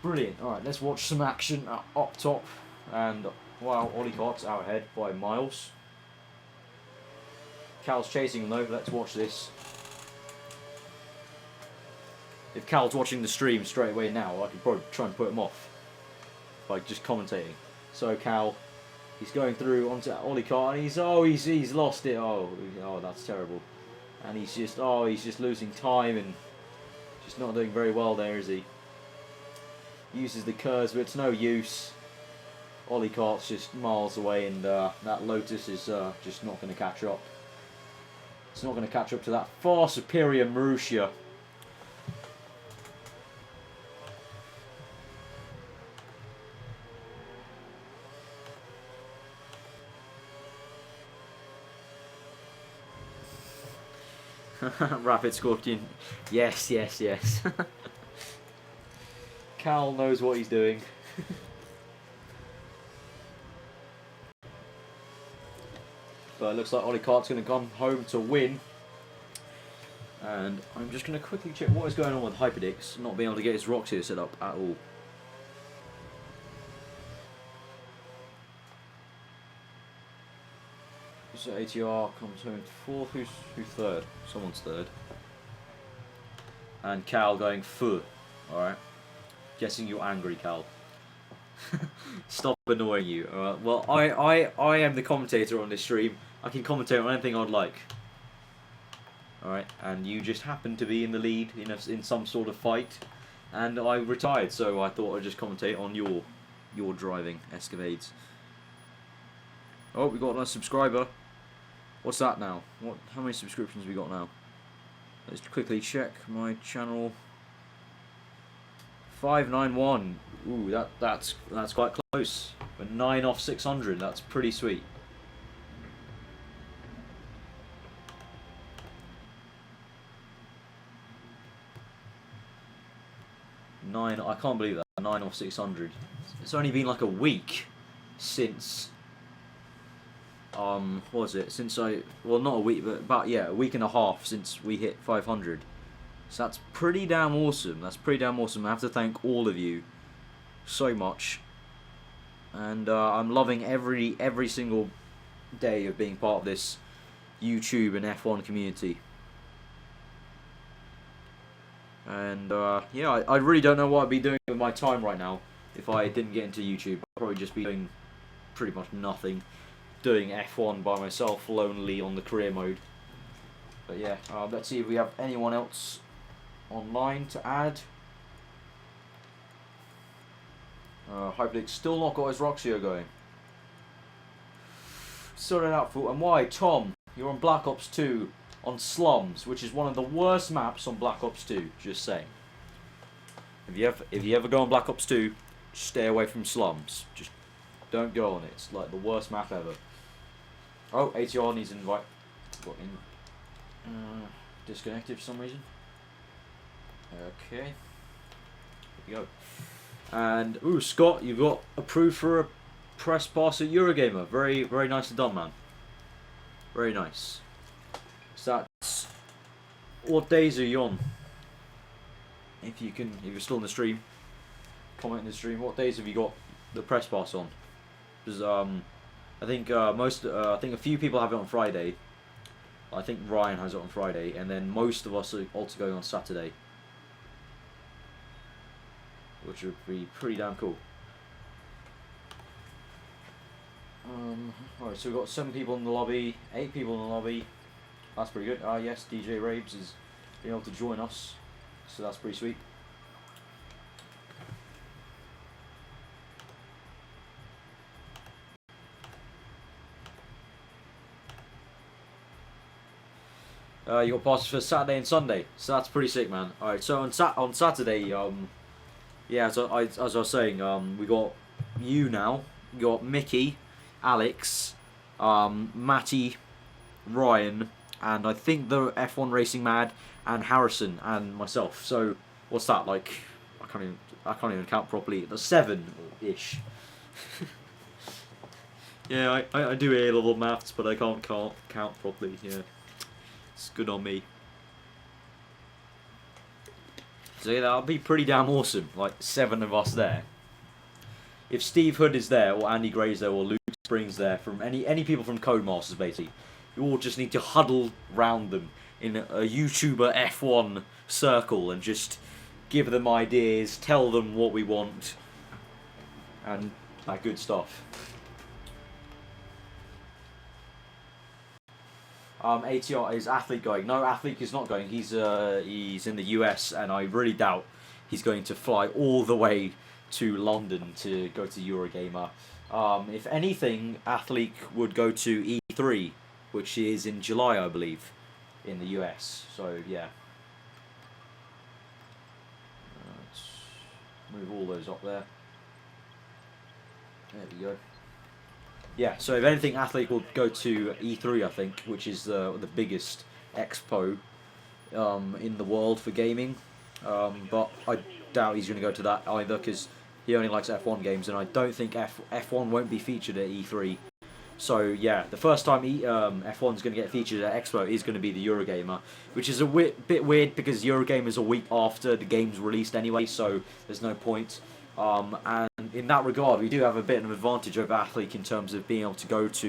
S1: Brilliant. Alright, let's watch some action up top. And, wow, Ollie Cott's out ahead by miles. Cal's chasing him though, let's watch this. If Cal's watching the stream straight away now, I could probably try and put him off by just commentating. So Cal, he's going through onto Ollie Cott, and he's lost it. Oh, that's terrible. And he's just losing time and just not doing very well there, is he? Uses the curves, but it's no use. Ollie Cott's just miles away, and that Lotus is just not going to catch up. It's not going to catch up to that far superior Marussia. Rapid Scorpion. Yes, yes, yes. Cal knows what he's doing. But it looks like Ollie Cart's going to come home to win. And I'm just going to quickly check what is going on with Hyperdix not being able to get his rocks here set up at all. So ATR comes home to fourth. Who's third? Someone's third. And Cal going third. Alright. Guessing you're angry, Cal. Stop annoying you. Well, I am the commentator on this stream. I can commentate on anything I'd like. Alright, and you just happen to be in the lead in some sort of fight. And I retired, so I thought I'd just commentate on your driving escapades. Oh, we got a subscriber. What's that now? How many subscriptions have we got now? Let's quickly check my channel. 591. Ooh, that's quite close. But 9 off 600. That's pretty sweet. I can't believe that. 9 off 600. It's only been like a week since. What was it? Well, not a week, but about, yeah, a week and a half since we hit 500. So that's pretty damn awesome. That's pretty damn awesome. I have to thank all of you so much. And I'm loving every single day of being part of this YouTube and F1 community. And yeah, I really don't know what I'd be doing with my time right now if I didn't get into YouTube. I'd probably just be doing pretty much nothing. Doing F1 by myself, lonely on the career mode. But yeah, let's see if we have anyone else online to add. Hyperlink still not got his Roxio going. Sort it out, fool. And why, Tom? You're on Black Ops 2 on Slums, which is one of the worst maps on Black Ops 2. Just saying. If you ever go on Black Ops 2, stay away from Slums. Just don't go on it. It's like the worst map ever. Oh, ATR needs an invite. Got in. Disconnected for some reason. Okay. Here we go. And ooh, Scott, you've got approved for a press pass at Eurogamer. Very, very nicely done, man. Very nice. what days are you on? If you're still in the stream, comment in the stream. What days have you got the press pass on? Because I think I think a few people have it on Friday. I think Ryan has it on Friday, and then most of us are also going on Saturday, which would be pretty damn cool. Alright, so we've got 7 people in the lobby, 8 people in the lobby. That's pretty good. Yes, DJ Rabes is being able to join us, so that's pretty sweet. You got passes for Saturday and Sunday, so that's pretty sick, man. Alright, so on Saturday, yeah, as I was saying, we got you now, you got Mickey, Alex, Matty, Ryan, and I think the F1 Racing Mad, and Harrison, and myself. So what's that like? I can't even count properly. The 7-ish. Yeah, I do A-level maths, but I can't count properly. Yeah, it's good on me. So yeah, that'll be pretty damn awesome. Like 7 of us there. If Steve Hood is there, or Andy Gray's there, or Luke Springs there, from any people from Codemasters, basically, you all just need to huddle round them in a YouTuber F1 circle and just give them ideas, tell them what we want, and that good stuff. ATR, is Athlete going? No, Athlete is not going. He's in the US, and I really doubt he's going to fly all the way to London to go to Eurogamer. If anything, Athlete would go to E3, which is in July, I believe, in the US. So yeah, let's move all those up there. There we go. Yeah, so if anything, Athlete will go to E3, I think, which is the biggest expo in the world for gaming. But I doubt he's going to go to that either, because he only likes F1 games, and I don't think F1 won't be featured at E3. So yeah, the first time F1 is going to get featured at Expo is going to be the Eurogamer, which is a bit weird because Eurogamer is a week after the game's released anyway, so there's no point. And in that regard, we do have a bit of an advantage over Athlete in terms of being able to go to,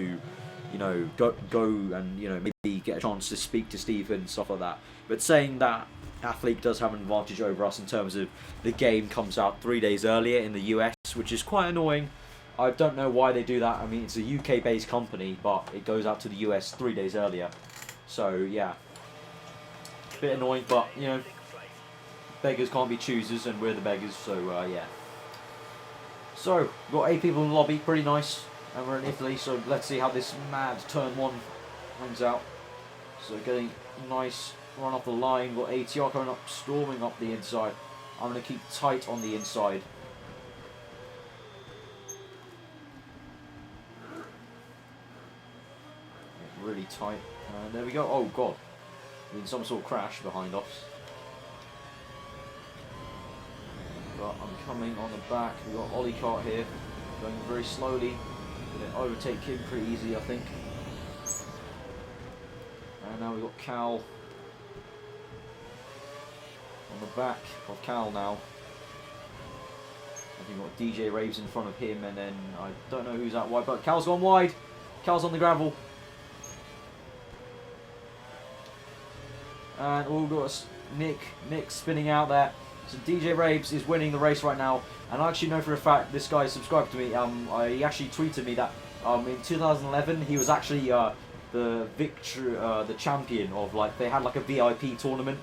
S1: you know, go and, you know, maybe get a chance to speak to Stephen and stuff like that. But saying that, Athlete does have an advantage over us in terms of the game comes out 3 days earlier in the US, which is quite annoying. I don't know why they do that. I mean, it's a UK-based company, but it goes out to the US 3 days earlier. So yeah, a bit annoying, but you know, beggars can't be choosers, and we're the beggars. So yeah. So we've got 8 people in the lobby, pretty nice, and we're in Italy. So let's see how this mad turn 1 runs out. So getting a nice run off the line. We've got ATR coming up, storming up the inside. I'm going to keep tight on the inside. Really tight. And there we go. Oh god. In some sort of crash behind us. But I'm coming on the back. We've got Ollie Cart here. Going very slowly. Gonna overtake him pretty easy, I think. And now we've got Cal on the back of Cal now. I think we've got DJ Raves in front of him, and then I don't know who's out wide, but Cal's gone wide. Cal's on the gravel. And we've got Nick spinning out there. So DJ Raves is winning the race right now. And I actually know for a fact this guy subscribed to me. He actually tweeted me that in 2011 he was actually the champion of, like, they had like a VIP tournament,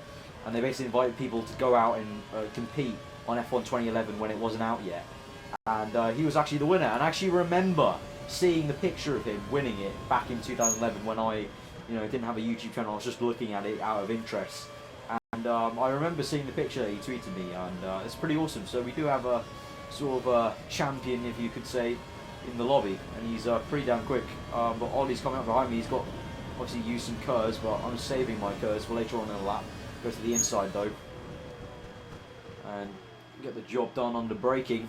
S1: and they basically invited people to go out and compete on F1 2011 when it wasn't out yet. And he was actually the winner. And I actually remember seeing the picture of him winning it back in 2011 when I, you know, didn't have a YouTube channel. I was just looking at it out of interest, and I remember seeing the picture that he tweeted me, and it's pretty awesome. So we do have a sort of a champion, if you could say, in the lobby, and he's pretty damn quick. But Ollie's coming up behind me. He's got obviously used some curves, but I'm saving my curves for later on in the lap. Go to the inside though, and get the job done under braking.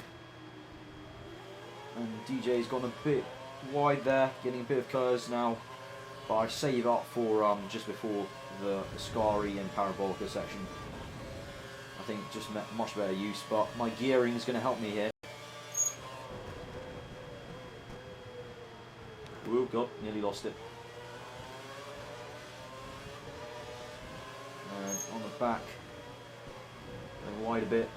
S1: And DJ's gone a bit wide there, getting a bit of curves now. But I save up for just before the Ascari and Parabolica section. I think just much better use, but my gearing is going to help me here. Oh god, nearly lost it. And on the back, going wide a bit.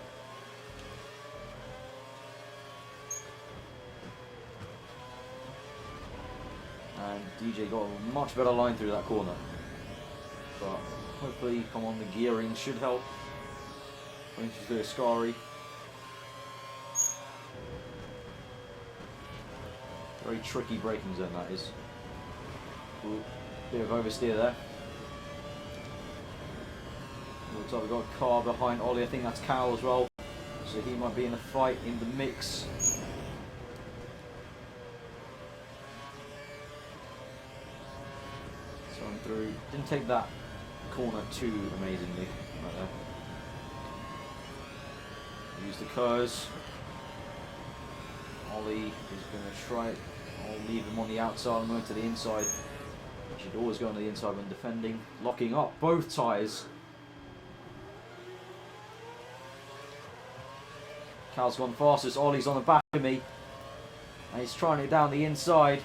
S1: And DJ got a much better line through that corner. But hopefully, come on, the gearing should help. I think she's doing Ascari. Very tricky braking zone that is. Ooh, bit of oversteer there. Looks like we've got a car behind Ollie. I think that's Cal as well. So he might be in a fight in the mix. So I'm through. Didn't take that corner too amazingly right there. Use the curves. Ollie is going to try it. I'll leave him on the outside and move to the inside. Should always go on the inside when defending. Locking up both tyres. Cal's gone fastest. Ollie's on the back of me. And he's trying it down the inside.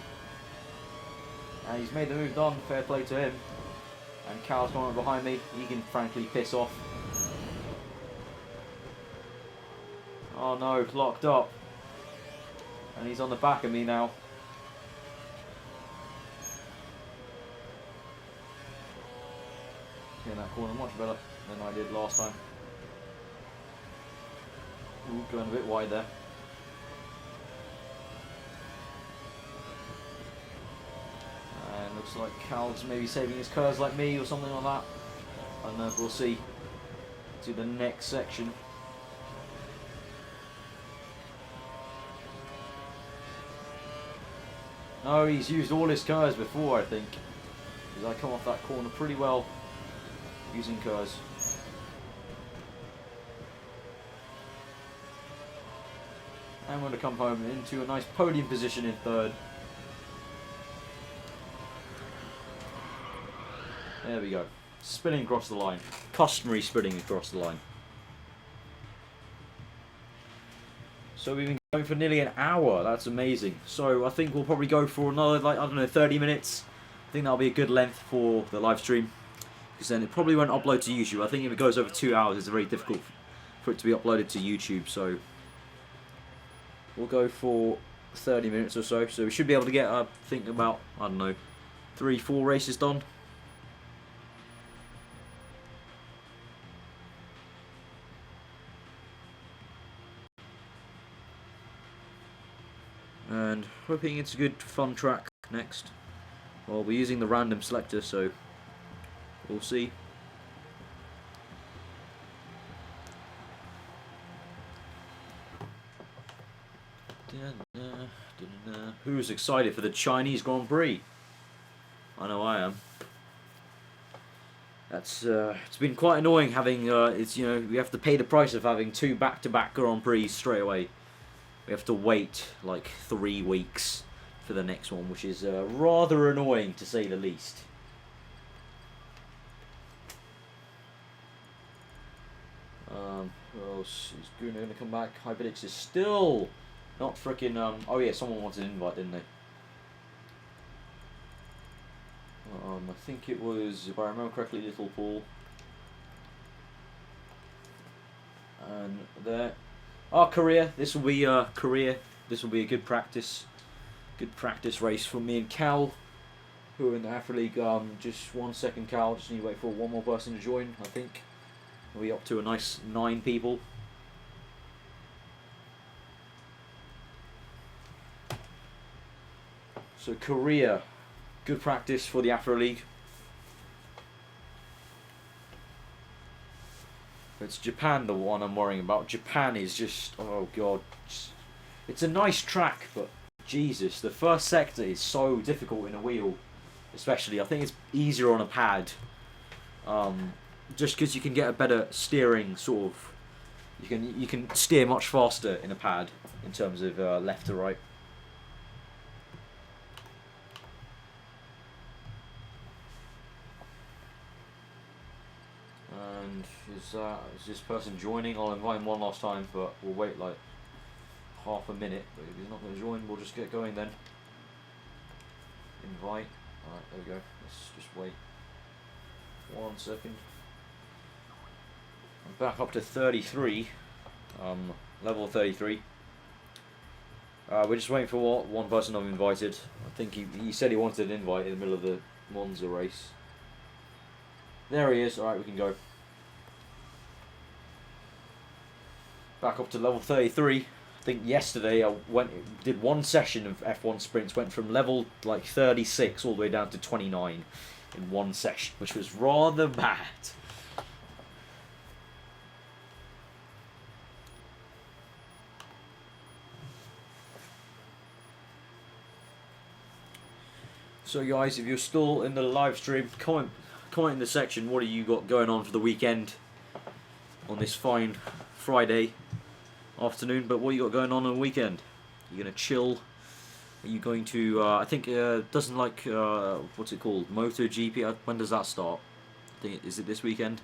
S1: And he's made the move done. Fair play to him. And Cal's gone behind me. He can frankly piss off. Oh no, locked up. And he's on the back of me now. In that corner much better than I did last time. Ooh, going a bit wide there. And looks like Cal's maybe saving his curves like me or something like that. I don't know, we'll see. To the next section. No, he's used all his curves before, I think. Because I come off that corner pretty well using curves. And we're going to come home into a nice podium position in third. There we go. Spinning across the line. Customary spinning across the line. So we've been going for nearly an hour. That's amazing. So I think we'll probably go for another, like, I don't know, 30 minutes. I think that'll be a good length for the live stream. Because then it probably won't upload to YouTube. I think if it goes over 2 hours, it's very difficult for it to be uploaded to YouTube. So we'll go for 30 minutes or so. So we should be able to get, I think, about, I don't know, 3-4 races done. And hoping it's a good fun track next. Well, we're using the random selector, so we'll see. Who's excited for the Chinese Grand Prix? I know I am. That's it's been quite annoying having it's, you know, we have to pay the price of having 2 back-to-back Grand Prix straight away. We have to wait like 3 weeks for the next one, which is rather annoying to say the least. Who else is going to come back? Hyperdix is still not freaking. Oh yeah, someone wanted an invite, didn't they? I think it was, if I remember correctly, Little Paul. And there. Oh, Korea. This will be Korea. This will be a good practice race for me and Cal, who are in the Afro League. Just 1 second, Cal. Just need to wait for one more person to join. I think we'll be up to a nice 9 people. So Korea, good practice for the Afro League. It's Japan the one I'm worrying about. Japan is just, oh god. It's a nice track, but Jesus, the first sector is so difficult in a wheel. Especially, I think it's easier on a pad. Just because you can get a better steering sort of. You can steer much faster in a pad in terms of left to right. And is this person joining? I'll invite him one last time, but we'll wait like half a minute. But if he's not going to join, we'll just get going then. Invite. Alright, there we go. Let's just wait 1 second. I'm back up to 33. Level 33. We're just waiting for one person I've invited. I think he said he wanted an invite in the middle of the Monza race. There he is. Alright, we can go. Back up to level 33. I think yesterday I did one session of F1 sprints, went from level like 36 all the way down to 29 in one session, which was rather bad. So guys, if you're still in the live stream, comment in the section what have you got going on for the weekend on this fine Friday afternoon. But what you got going on the weekend? You're gonna chill? Are you going to? I think doesn't like what's it called? MotoGP. When does that start? I think is it this weekend?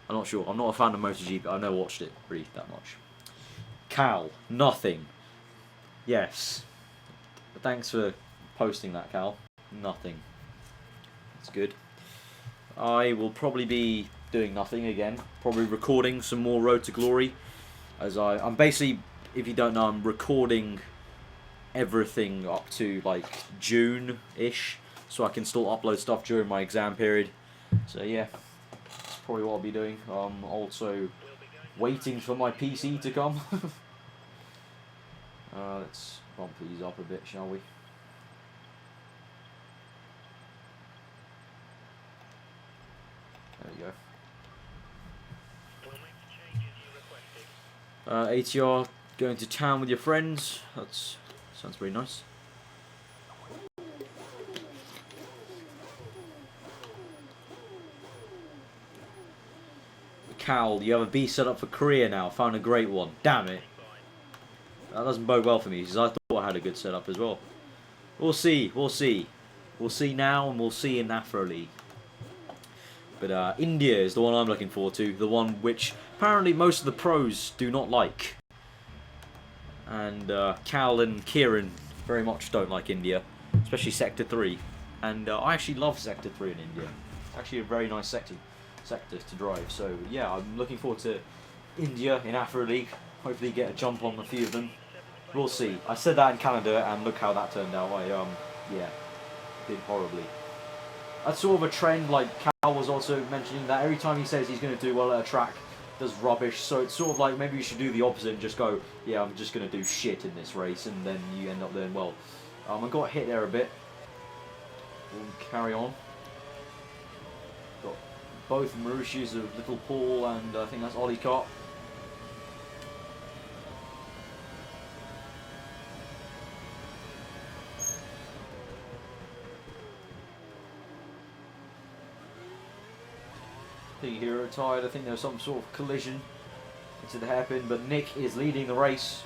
S1: I'm not sure. I'm not a fan of MotoGP. I've never watched it really that much. Cal, nothing. Yes. Thanks for posting that, Cal. Nothing. That's good. I will probably be doing nothing again. Probably recording some more Road to Glory. As I'm basically, if you don't know, I'm recording everything up to like June-ish, so I can still upload stuff during my exam period. So yeah, that's probably what I'll be doing. Also waiting for my PC to come. Let's bump these up a bit, shall we? There we go. ATR going to town with your friends. That's sounds very nice. Cal, you have a B set up for Korea now. Found a great one. Damn it. That doesn't bode well for me because I thought I had a good setup as well. We'll see. We'll see. We'll see now and we'll see in Afro League. But India is the one I'm looking forward to. The one which apparently most of the pros do not like. And Cal and Kieran very much don't like India. Especially Sector 3. And I actually love Sector 3 in India. It's actually a very nice sector to drive. So yeah, I'm looking forward to India in Afro League. Hopefully get a jump on a few of them. We'll see. I said that in Canada and look how that turned out. Yeah, did horribly. That's sort of a trend, like Cal was also mentioning that every time he says he's going to do well at a track, does rubbish. So it's sort of like maybe you should do the opposite and just go, yeah, I'm just going to do shit in this race, and then you end up doing well. I got hit there a bit. We'll carry on. Got both Mauritius of Little Paul and I think that's Ollie Cott. Hero retired. I think there was some sort of collision into the hairpin, but Nick is leading the race.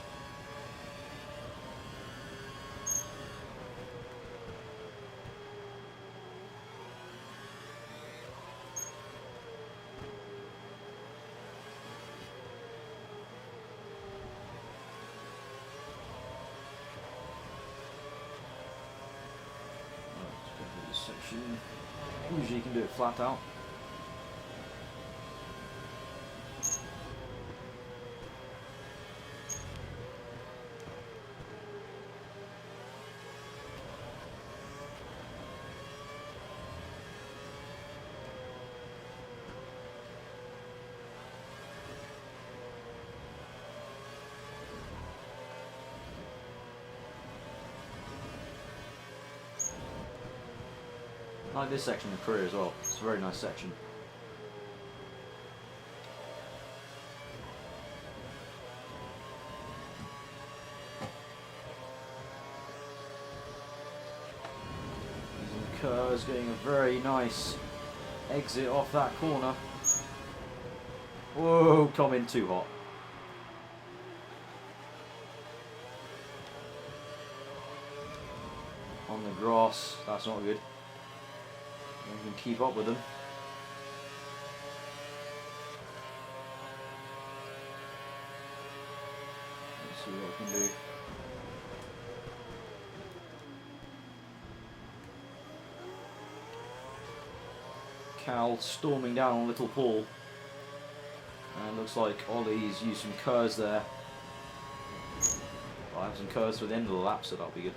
S1: Let's go through this section. Usually you can do it flat out. I like this section of Korea as well. It's a very nice section. Kerr's getting a very nice exit off that corner. Whoa, come in too hot. On the grass, that's not good. We can keep up with them. see what we can do. Cal storming down on Little Paul. And looks like Ollie's used some curves there. I have some curves for the end of the lap, so that'll be good.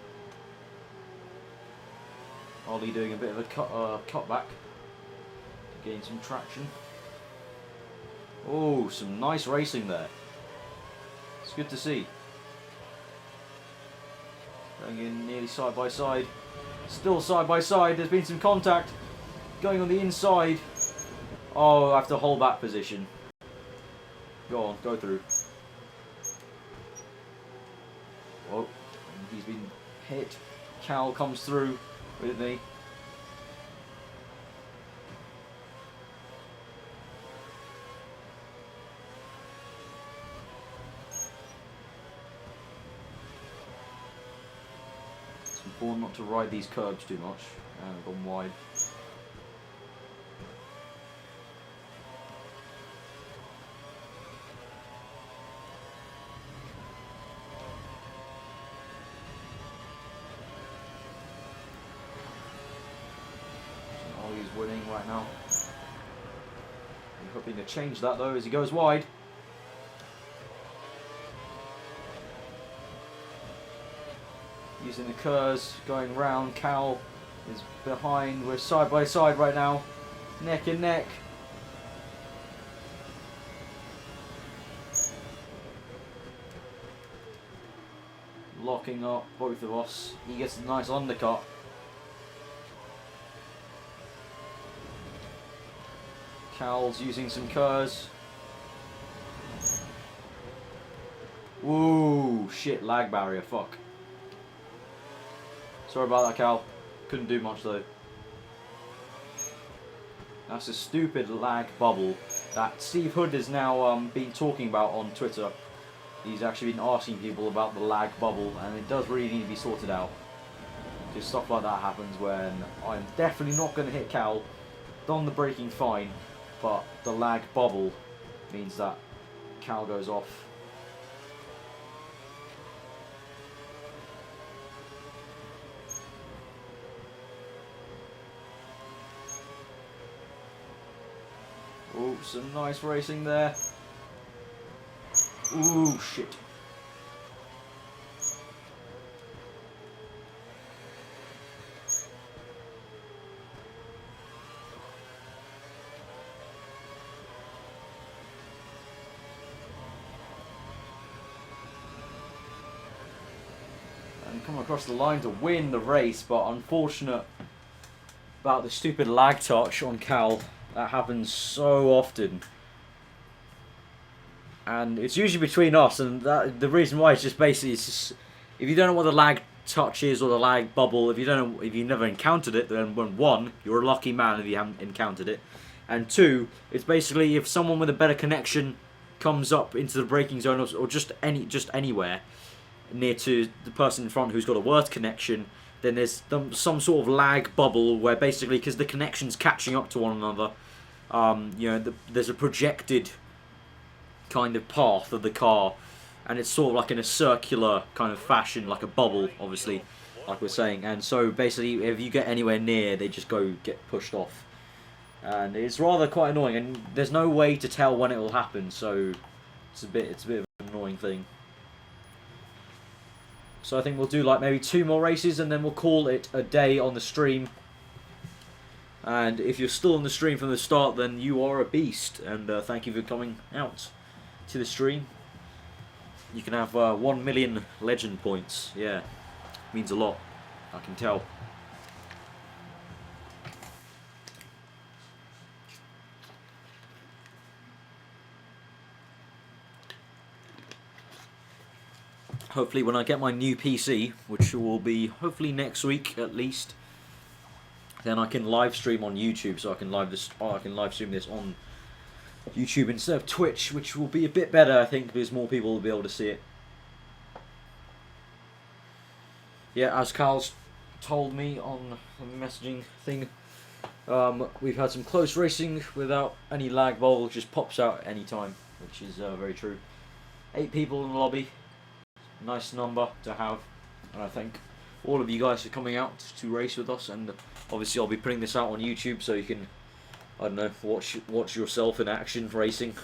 S1: Ollie doing a bit of a cutback to gain some traction. Oh, some nice racing there. It's good to see. Going in nearly side by side. Still side by side. There's been some contact. Going on the inside. Oh, I have to hold that position. Go on, go through. Oh, he's been hit. Cal comes through with me. It's important not to ride these curbs too much. And gone wide. Winning right now. I'm hoping to change that though as he goes wide. Using the curves, going round. Cal is behind. We're side by side right now. Neck and neck. Locking up both of us. He gets a nice undercut. Cal's using some curves. Whoa, shit, lag barrier, fuck. Sorry about that, Cal. Couldn't do much though. That's a stupid lag bubble that Steve Hood has now been talking about on Twitter. He's actually been asking people about the lag bubble, and it does really need to be sorted out. Because stuff like that happens when I'm definitely not going to hit Cal. Done the braking fine. But the lag bubble means that Cal goes off. Oh, some nice racing there. Ooh, shit. Come across the line to win the race, but unfortunate about the stupid lag touch on Cal. That happens so often, and it's usually between us. And that, the reason why is just basically, it's just, if you don't know what the lag touch is or the lag bubble, if you've never encountered it, then one, you're a lucky man if you haven't encountered it, and two, it's basically if someone with a better connection comes up into the braking zone or just anywhere near to the person in front who's got a worse connection, then there's some sort of lag bubble where basically, because the connection's catching up to one another, there's a projected kind of path of the car, and it's sort of like in a circular kind of fashion, like a bubble, obviously, like we're saying. And so basically, if you get anywhere near, they just get pushed off, and it's rather quite annoying. And there's no way to tell when it will happen, so it's a bit of an annoying thing. So I think we'll do like maybe 2 more races and then we'll call it a day on the stream. And if you're still on the stream from the start, then you are a beast. And thank you for coming out to the stream. You can have 1 million legend points. Yeah, means a lot, I can tell. Hopefully when I get my new PC, which will be hopefully next week at least, then I can live stream on YouTube. So I can live stream this on YouTube instead of Twitch, which will be a bit better, I think, because more people will be able to see it. Yeah, as Carl's told me on the messaging thing, we've had some close racing without any lag bubble, just pops out at any time, which is very true. 8 people in the lobby. nice number to have, and I thank all of you guys for coming out to race with us. And obviously, I'll be putting this out on YouTube so you can, I don't know, watch yourself in action racing.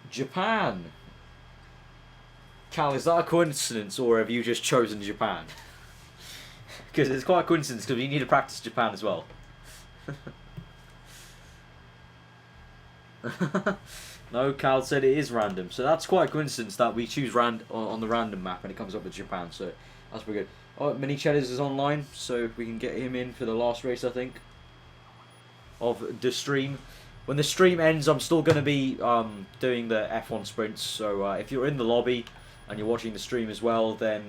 S1: Japan. Cal, is that a coincidence, or have you just chosen Japan? Because it's quite a coincidence, because you need to practice Japan as well. No, Cal said it is random, so that's quite a coincidence that we choose on the random map and it comes up with Japan, so that's pretty good. Oh, Mini Cheddars is online, so we can get him in for the last race, I think, of the stream. When the stream ends, I'm still going to be doing the F1 sprints, so if you're in the lobby and you're watching the stream as well, then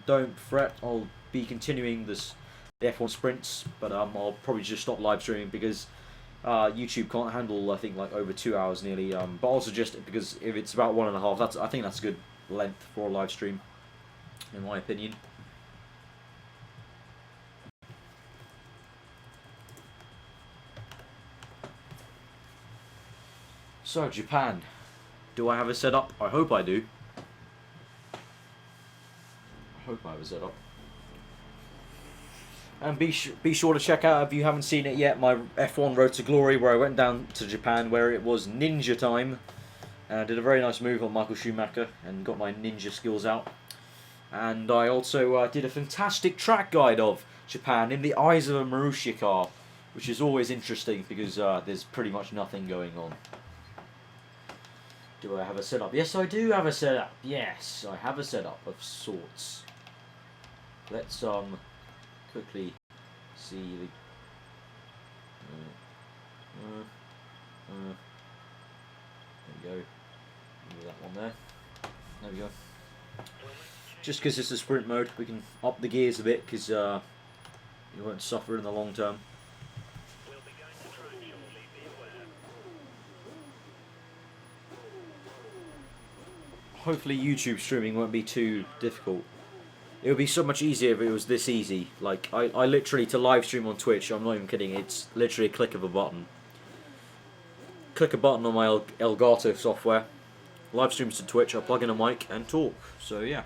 S1: don't fret, I'll be continuing the F1 sprints, but I'll probably just stop live streaming because YouTube can't handle, I think, like over 2 hours nearly, but also just because if it's about 1.5, I think that's a good length for a live stream, in my opinion. So, Japan. Do I have a setup? I hope I do. I hope I have a setup. And be sure to check out, if you haven't seen it yet, my F1 Road to Glory, where I went down to Japan, where it was ninja time. And I did a very nice move on Michael Schumacher and got my ninja skills out. And I also did a fantastic track guide of Japan in the eyes of a Marussia car, which is always interesting because there's pretty much nothing going on. Do I have a setup? Yes, I do have a setup. Yes, I have a setup of sorts. Let's quickly see the there we go. Maybe that one there. There we go. Just because it's a sprint mode, we can up the gears a bit because you won't suffer in the long term. Hopefully YouTube streaming won't be too difficult. It would be so much easier if it was this easy. Like, I literally, to live stream on Twitch, I'm not even kidding, it's literally a click of a button. Click a button on my Elgato software, live streams to Twitch, I plug in a mic and talk. So yeah.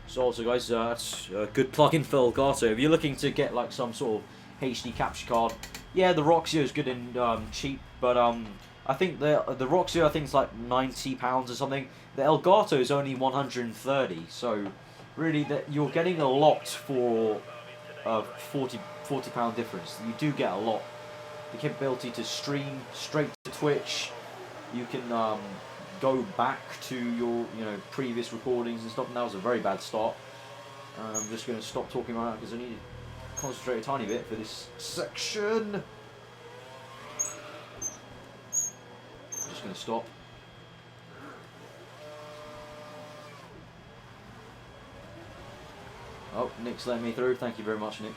S1: So also guys, that's a good plugin for Elgato. If you're looking to get like some sort of HD capture card, yeah, the Roxio is good and cheap, but I think the Roxio, I think is like £90 or something. The Elgato is only 130, so really that you're getting a lot for a £40 difference. You do get a lot. The capability to stream straight to Twitch. You can go back to your previous recordings and stuff. And that was a very bad start. I'm just going to stop talking right now because I need to concentrate a tiny bit for this section. Just going to stop. Oh, Nick's letting me through. Thank you very much, Nick.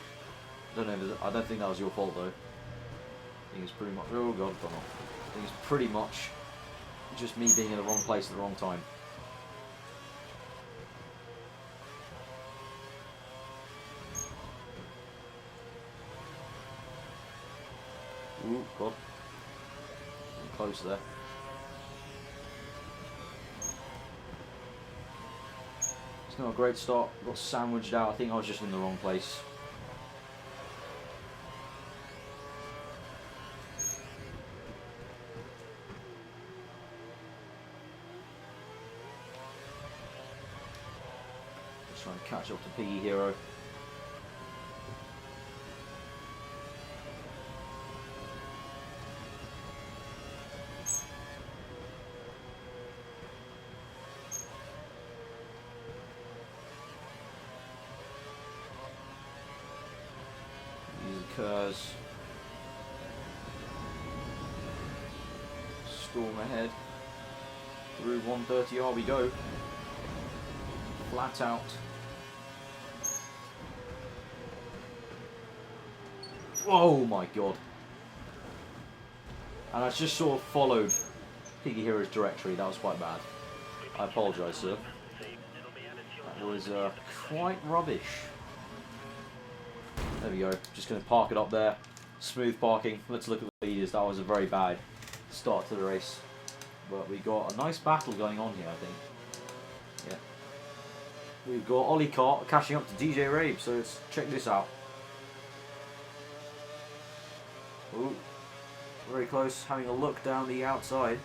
S1: I don't think that was your fault though. I think it's pretty much. Oh god, gone off. I think it's pretty much just me being in the wrong place at the wrong time. Ooh, god. I'm close there. It's not a great start. Got sandwiched out. I think I was just in the wrong place. Just trying to catch up to Piggy Hero. Curse. Storm ahead. Through 130R we go. Flat out. Oh my god. And I just sort of followed Piggy Hero's directory. That was quite bad. I apologise, sir. That was quite rubbish. There we go. Just going to park it up there. Smooth parking. Let's look at the leaders. That was a very bad start to the race. But we got a nice battle going on here, I think. Yeah. We've got Ollie Cart catching up to DJ Rabe, so let's check this out. Ooh, very close, having a look down the outside.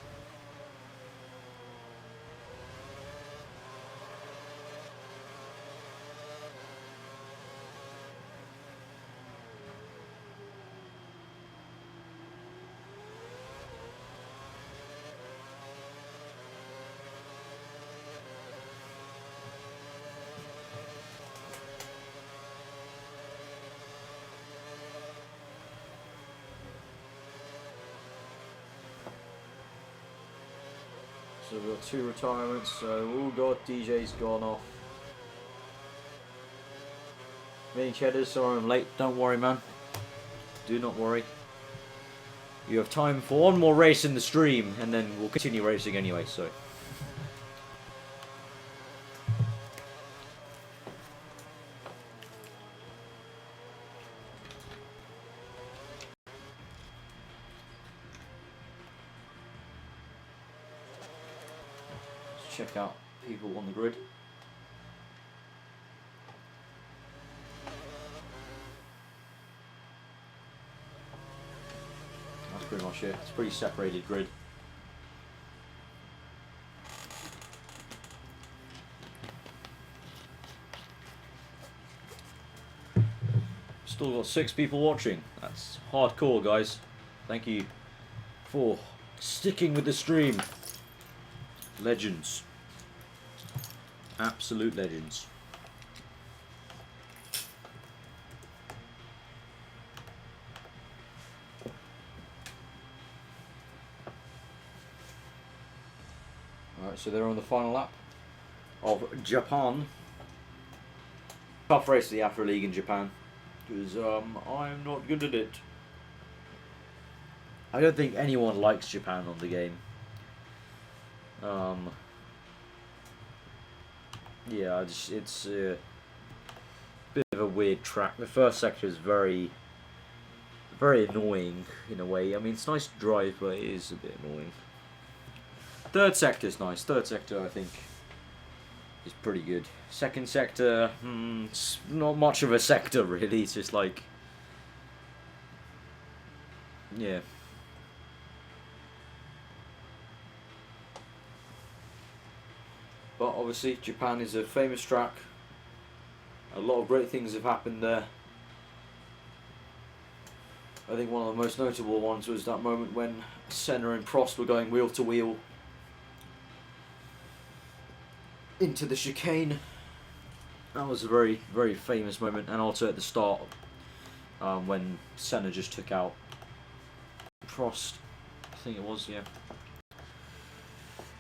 S1: So we've got 2 retirements, so oh god, DJ's gone off. Mini Cheddars, sorry I'm late, don't worry man. Do not worry. You have time for one more race in the stream, and then we'll continue racing anyway, so. Check out people on the grid. That's pretty much it. It's a pretty separated grid. Still got 6 people watching. That's hardcore, guys. Thank you for sticking with the stream. Legends. Absolute legends. Alright, so they're on the final lap of Japan. Tough race for the Afro League in Japan, because I'm not good at it. I don't think anyone likes Japan on the game. Yeah, it's a bit of a weird track. The first sector is very annoying in a way. I mean, it's nice to drive, but it is a bit annoying. Third sector is nice. Third sector, I think, is pretty good. Second sector, it's not much of a sector really. It's just like, yeah. But obviously, Japan is a famous track. A lot of great things have happened there. I think one of the most notable ones was that moment when Senna and Prost were going wheel to wheel into the chicane. That was a very, very famous moment. And also at the start, when Senna just took out Prost. I think it was, yeah.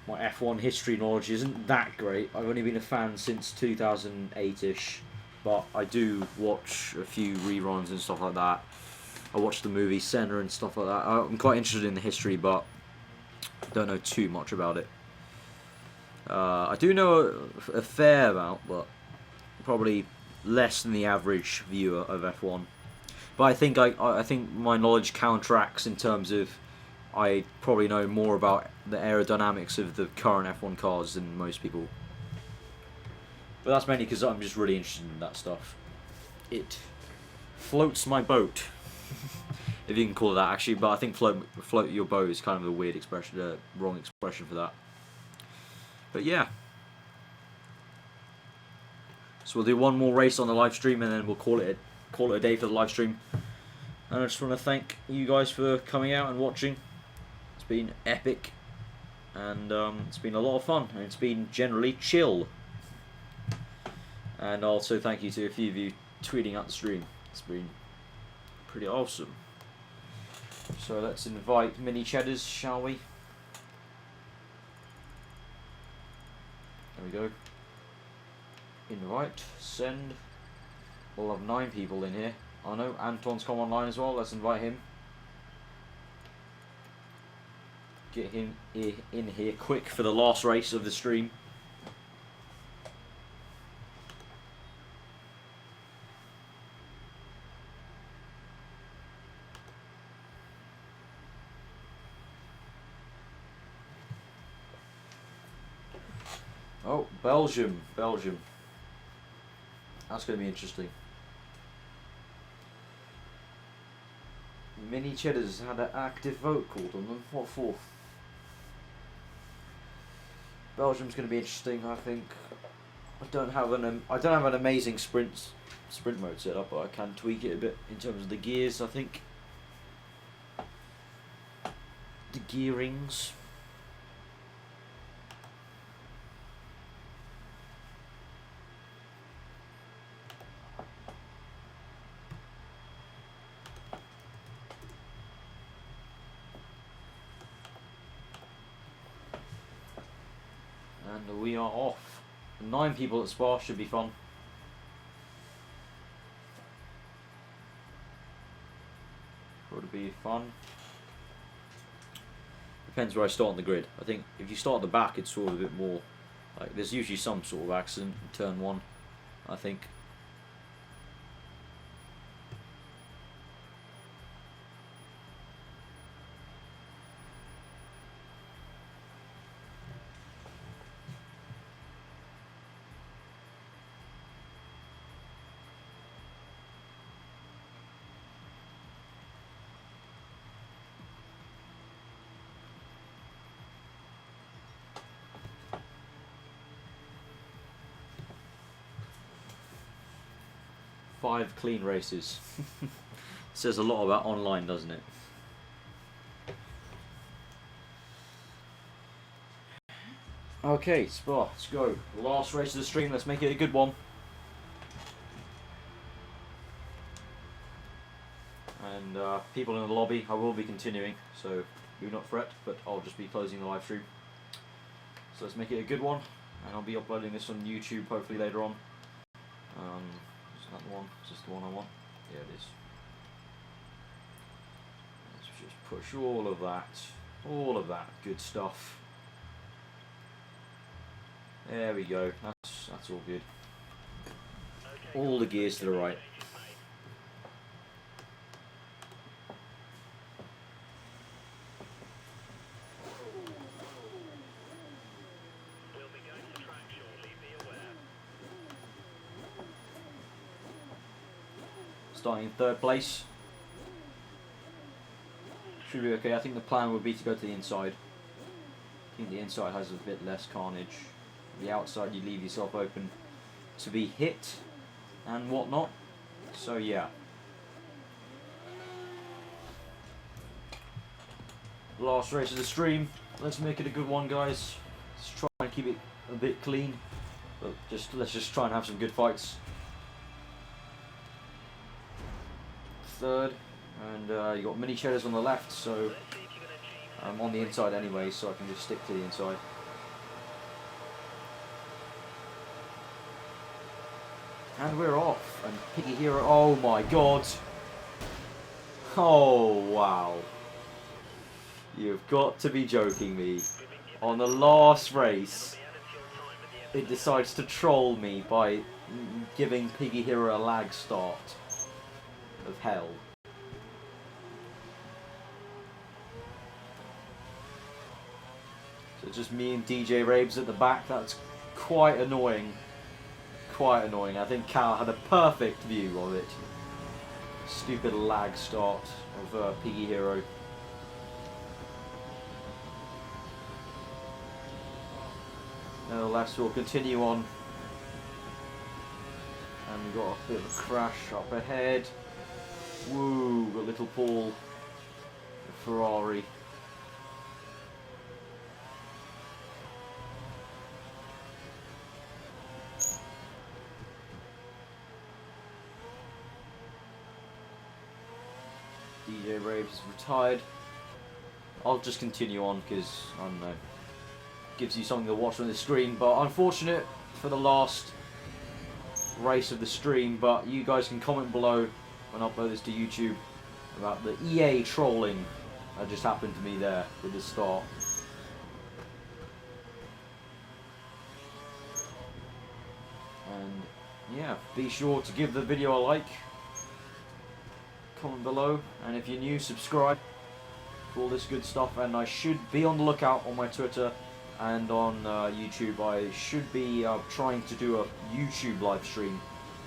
S1: My F1 history knowledge isn't that great. I've only been a fan since 2008-ish, but I do watch a few reruns and stuff like that. I watch the movie Senna and stuff like that. I'm quite interested in the history, but don't know too much about it. I do know a fair amount, but probably less than the average viewer of F1. But I think I think my knowledge counteracts in terms of I probably know more about the aerodynamics of the current F1 cars than most people. But that's mainly because I'm just really interested in that stuff. It floats my boat, if you can call it that actually. But I think float your boat is kind of a weird expression, wrong expression for that. But yeah. So we'll do one more race on the live stream and then we'll call it a day for the live stream. And I just want to thank you guys for coming out and watching. It's been epic, and it's been a lot of fun, and it's been generally chill. And also thank you to a few of you tweeting out the stream. It's been pretty awesome. So let's invite Mini Cheddars, shall we? There we go. Invite, send. We'll have 9 people in here. Oh no, Anton's come online as well. Let's invite him. Get him in here quick for the last race of the stream. Oh, Belgium. That's going to be interesting. Mini Cheddars had an active vote called on them. What for? Belgium's going to be interesting, I think. I don't have an amazing sprint mode set up, but I can tweak it a bit in terms of the gears, I think. The gearings. And we are off. 9 people at Spa should be fun. Would be fun. Depends where I start on the grid. I think if you start at the back, it's sort of a bit more like there's usually some sort of accident in turn 1. I think. Five clean races. Says a lot about online, doesn't it? Okay, Spa, let's go. Last race of the stream, let's make it a good one. And people in the lobby, I will be continuing, so do not fret, but I'll just be closing the live stream. So let's make it a good one, and I'll be uploading this on YouTube hopefully later on. Is that the one? Is this the one I want? Yeah, it is. Let's just push all of that good stuff. There we go. That's all good. All the gears to the right. Starting in 3rd place. Should be okay. I think the plan would be to go to the inside. I think the inside has a bit less carnage. The outside you leave yourself open to be hit and whatnot. So yeah. Last race of the stream. Let's make it a good one, guys. Let's try and keep it a bit clean. But let's just try and have some good fights. 3rd, and you got mini cheddars on the left, so I'm on the inside anyway, so I can just stick to the inside. And we're off, and Piggy Hero, oh my god, oh wow, you've got to be joking me. On the last race, it decides to troll me by giving Piggy Hero a lag start. Of hell. So just me and DJ Rabes at the back, that's quite annoying. Quite annoying. I think Cal had a perfect view of it. Stupid lag start of Piggy Hero. Nevertheless, we'll continue on. And we've got a bit of a crash up ahead. Woo, got little Paul, the Ferrari. DJ Raves is retired. I'll just continue on because, I don't know, gives you something to watch on the screen. But unfortunate for the last race of the stream, but you guys can comment below when I upload this to YouTube about the EA trolling that just happened to me there with the start. And yeah, be sure to give the video a like, comment below, and if you're new, subscribe for all this good stuff. And I should be on the lookout on my Twitter and on YouTube. I should be trying to do a YouTube live stream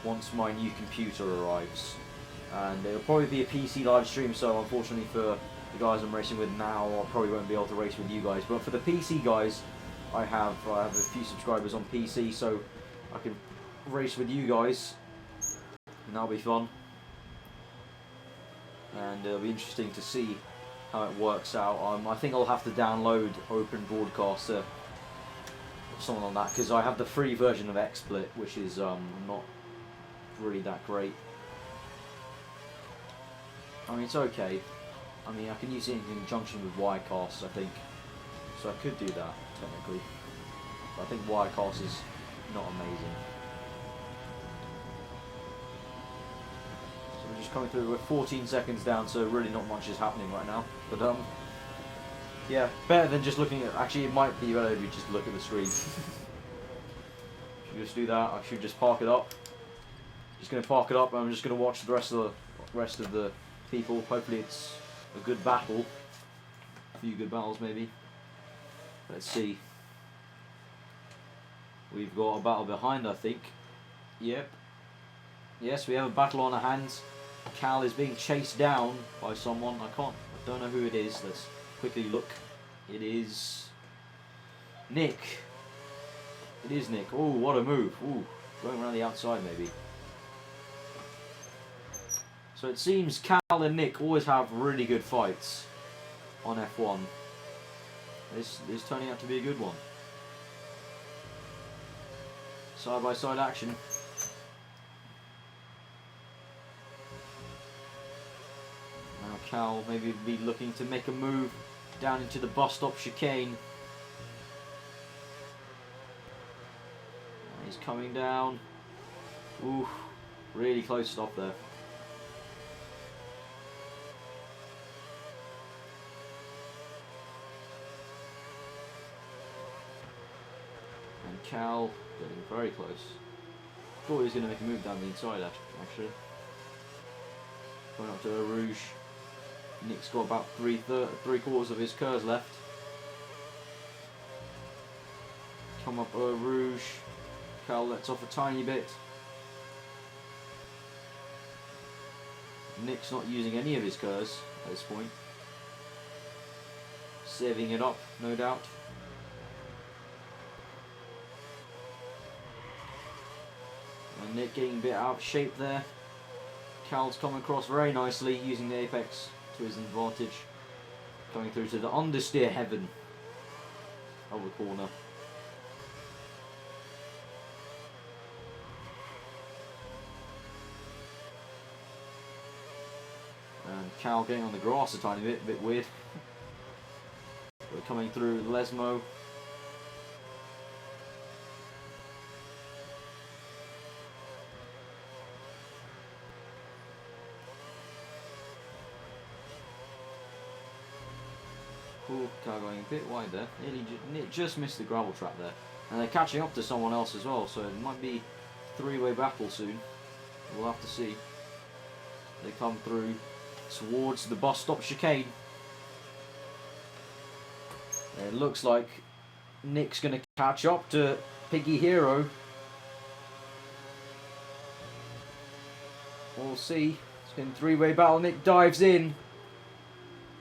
S1: once my new computer arrives, and it'll probably be a PC live stream, so unfortunately for the guys I'm racing with now, I probably won't be able to race with you guys, but for the PC guys, I have a few subscribers on PC, so I can race with you guys, and that'll be fun, and it'll be interesting to see how it works out. I think I'll have to download Open Broadcaster or something like that, because I have the free version of XSplit, which is not really that great. I mean, it's okay. I mean, I can use it in conjunction with Wirecast, I think, so I could do that technically, but I think Wirecast is not amazing. So we're just coming through. We're 14 seconds down, so really not much is happening right now, but yeah, better than just looking at. Actually, it might be better if you just look at the screen. Should just do that. I should just park it up. Just going to park it up, and I'm just going to watch the rest of the people. Hopefully it's a good battle. A few good battles maybe. Let's see. We've got a battle behind, I think. Yep. Yes, we have a battle on our hands. Cal is being chased down by someone. I don't know who it is. Let's quickly look. It is Nick. It is Nick. Oh, what a move. Ooh, going around the outside maybe. So it seems Cal and Nick always have really good fights on F1. This is turning out to be a good one. Side by side action. Now Cal maybe be looking to make a move down into the bus stop chicane. He's coming down. Ooh, really close stop there. Cal getting very close. Thought he was going to make a move down the inside actually. Going up to Eau Rouge. Nick's got about three quarters of his curves left. Come up Eau Rouge. Cal lets off a tiny bit. Nick's not using any of his curves at this point. Saving it up, no doubt. And Nick getting a bit out of shape there. Cal's coming across very nicely, using the apex to his advantage. Coming through to the understeer heaven of the corner. And Cal getting on the grass a tiny bit weird. We're coming through Lesmo. Cool, Cal going a bit wide there. Nearly just missed the gravel trap there. And they're catching up to someone else as well, so it might be a three-way battle soon. We'll have to see. They come through towards the bus stop chicane. It looks like Nick's going to catch up to Piggy Hero. We'll see. It's been a three-way battle. Nick dives in.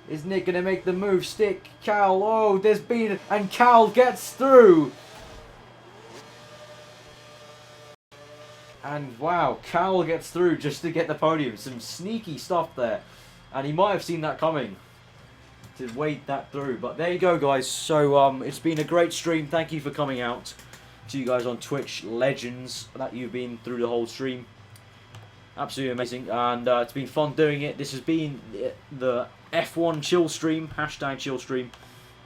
S1: Is Nick going to make the move stick? Cal, oh, there's been... And Cal gets through! And wow, Cal gets through just to get the podium. Some sneaky stuff there. And he might have seen that coming to wade that through. But there you go, guys. So it's been a great stream. Thank you for coming out. To you guys on Twitch, legends that you've been through the whole stream. Absolutely amazing. And it's been fun doing it. This has been the F1 chill stream, hashtag chill stream,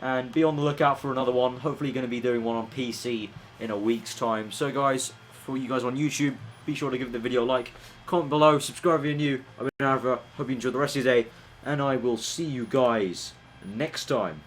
S1: and be on the lookout for another one. Hopefully going to be doing one on PC in a week's time. So guys, for you guys on YouTube, be sure to give the video a like, comment below, subscribe if you're new. I've been Arva, hope you enjoy the rest of your day, and I will see you guys next time.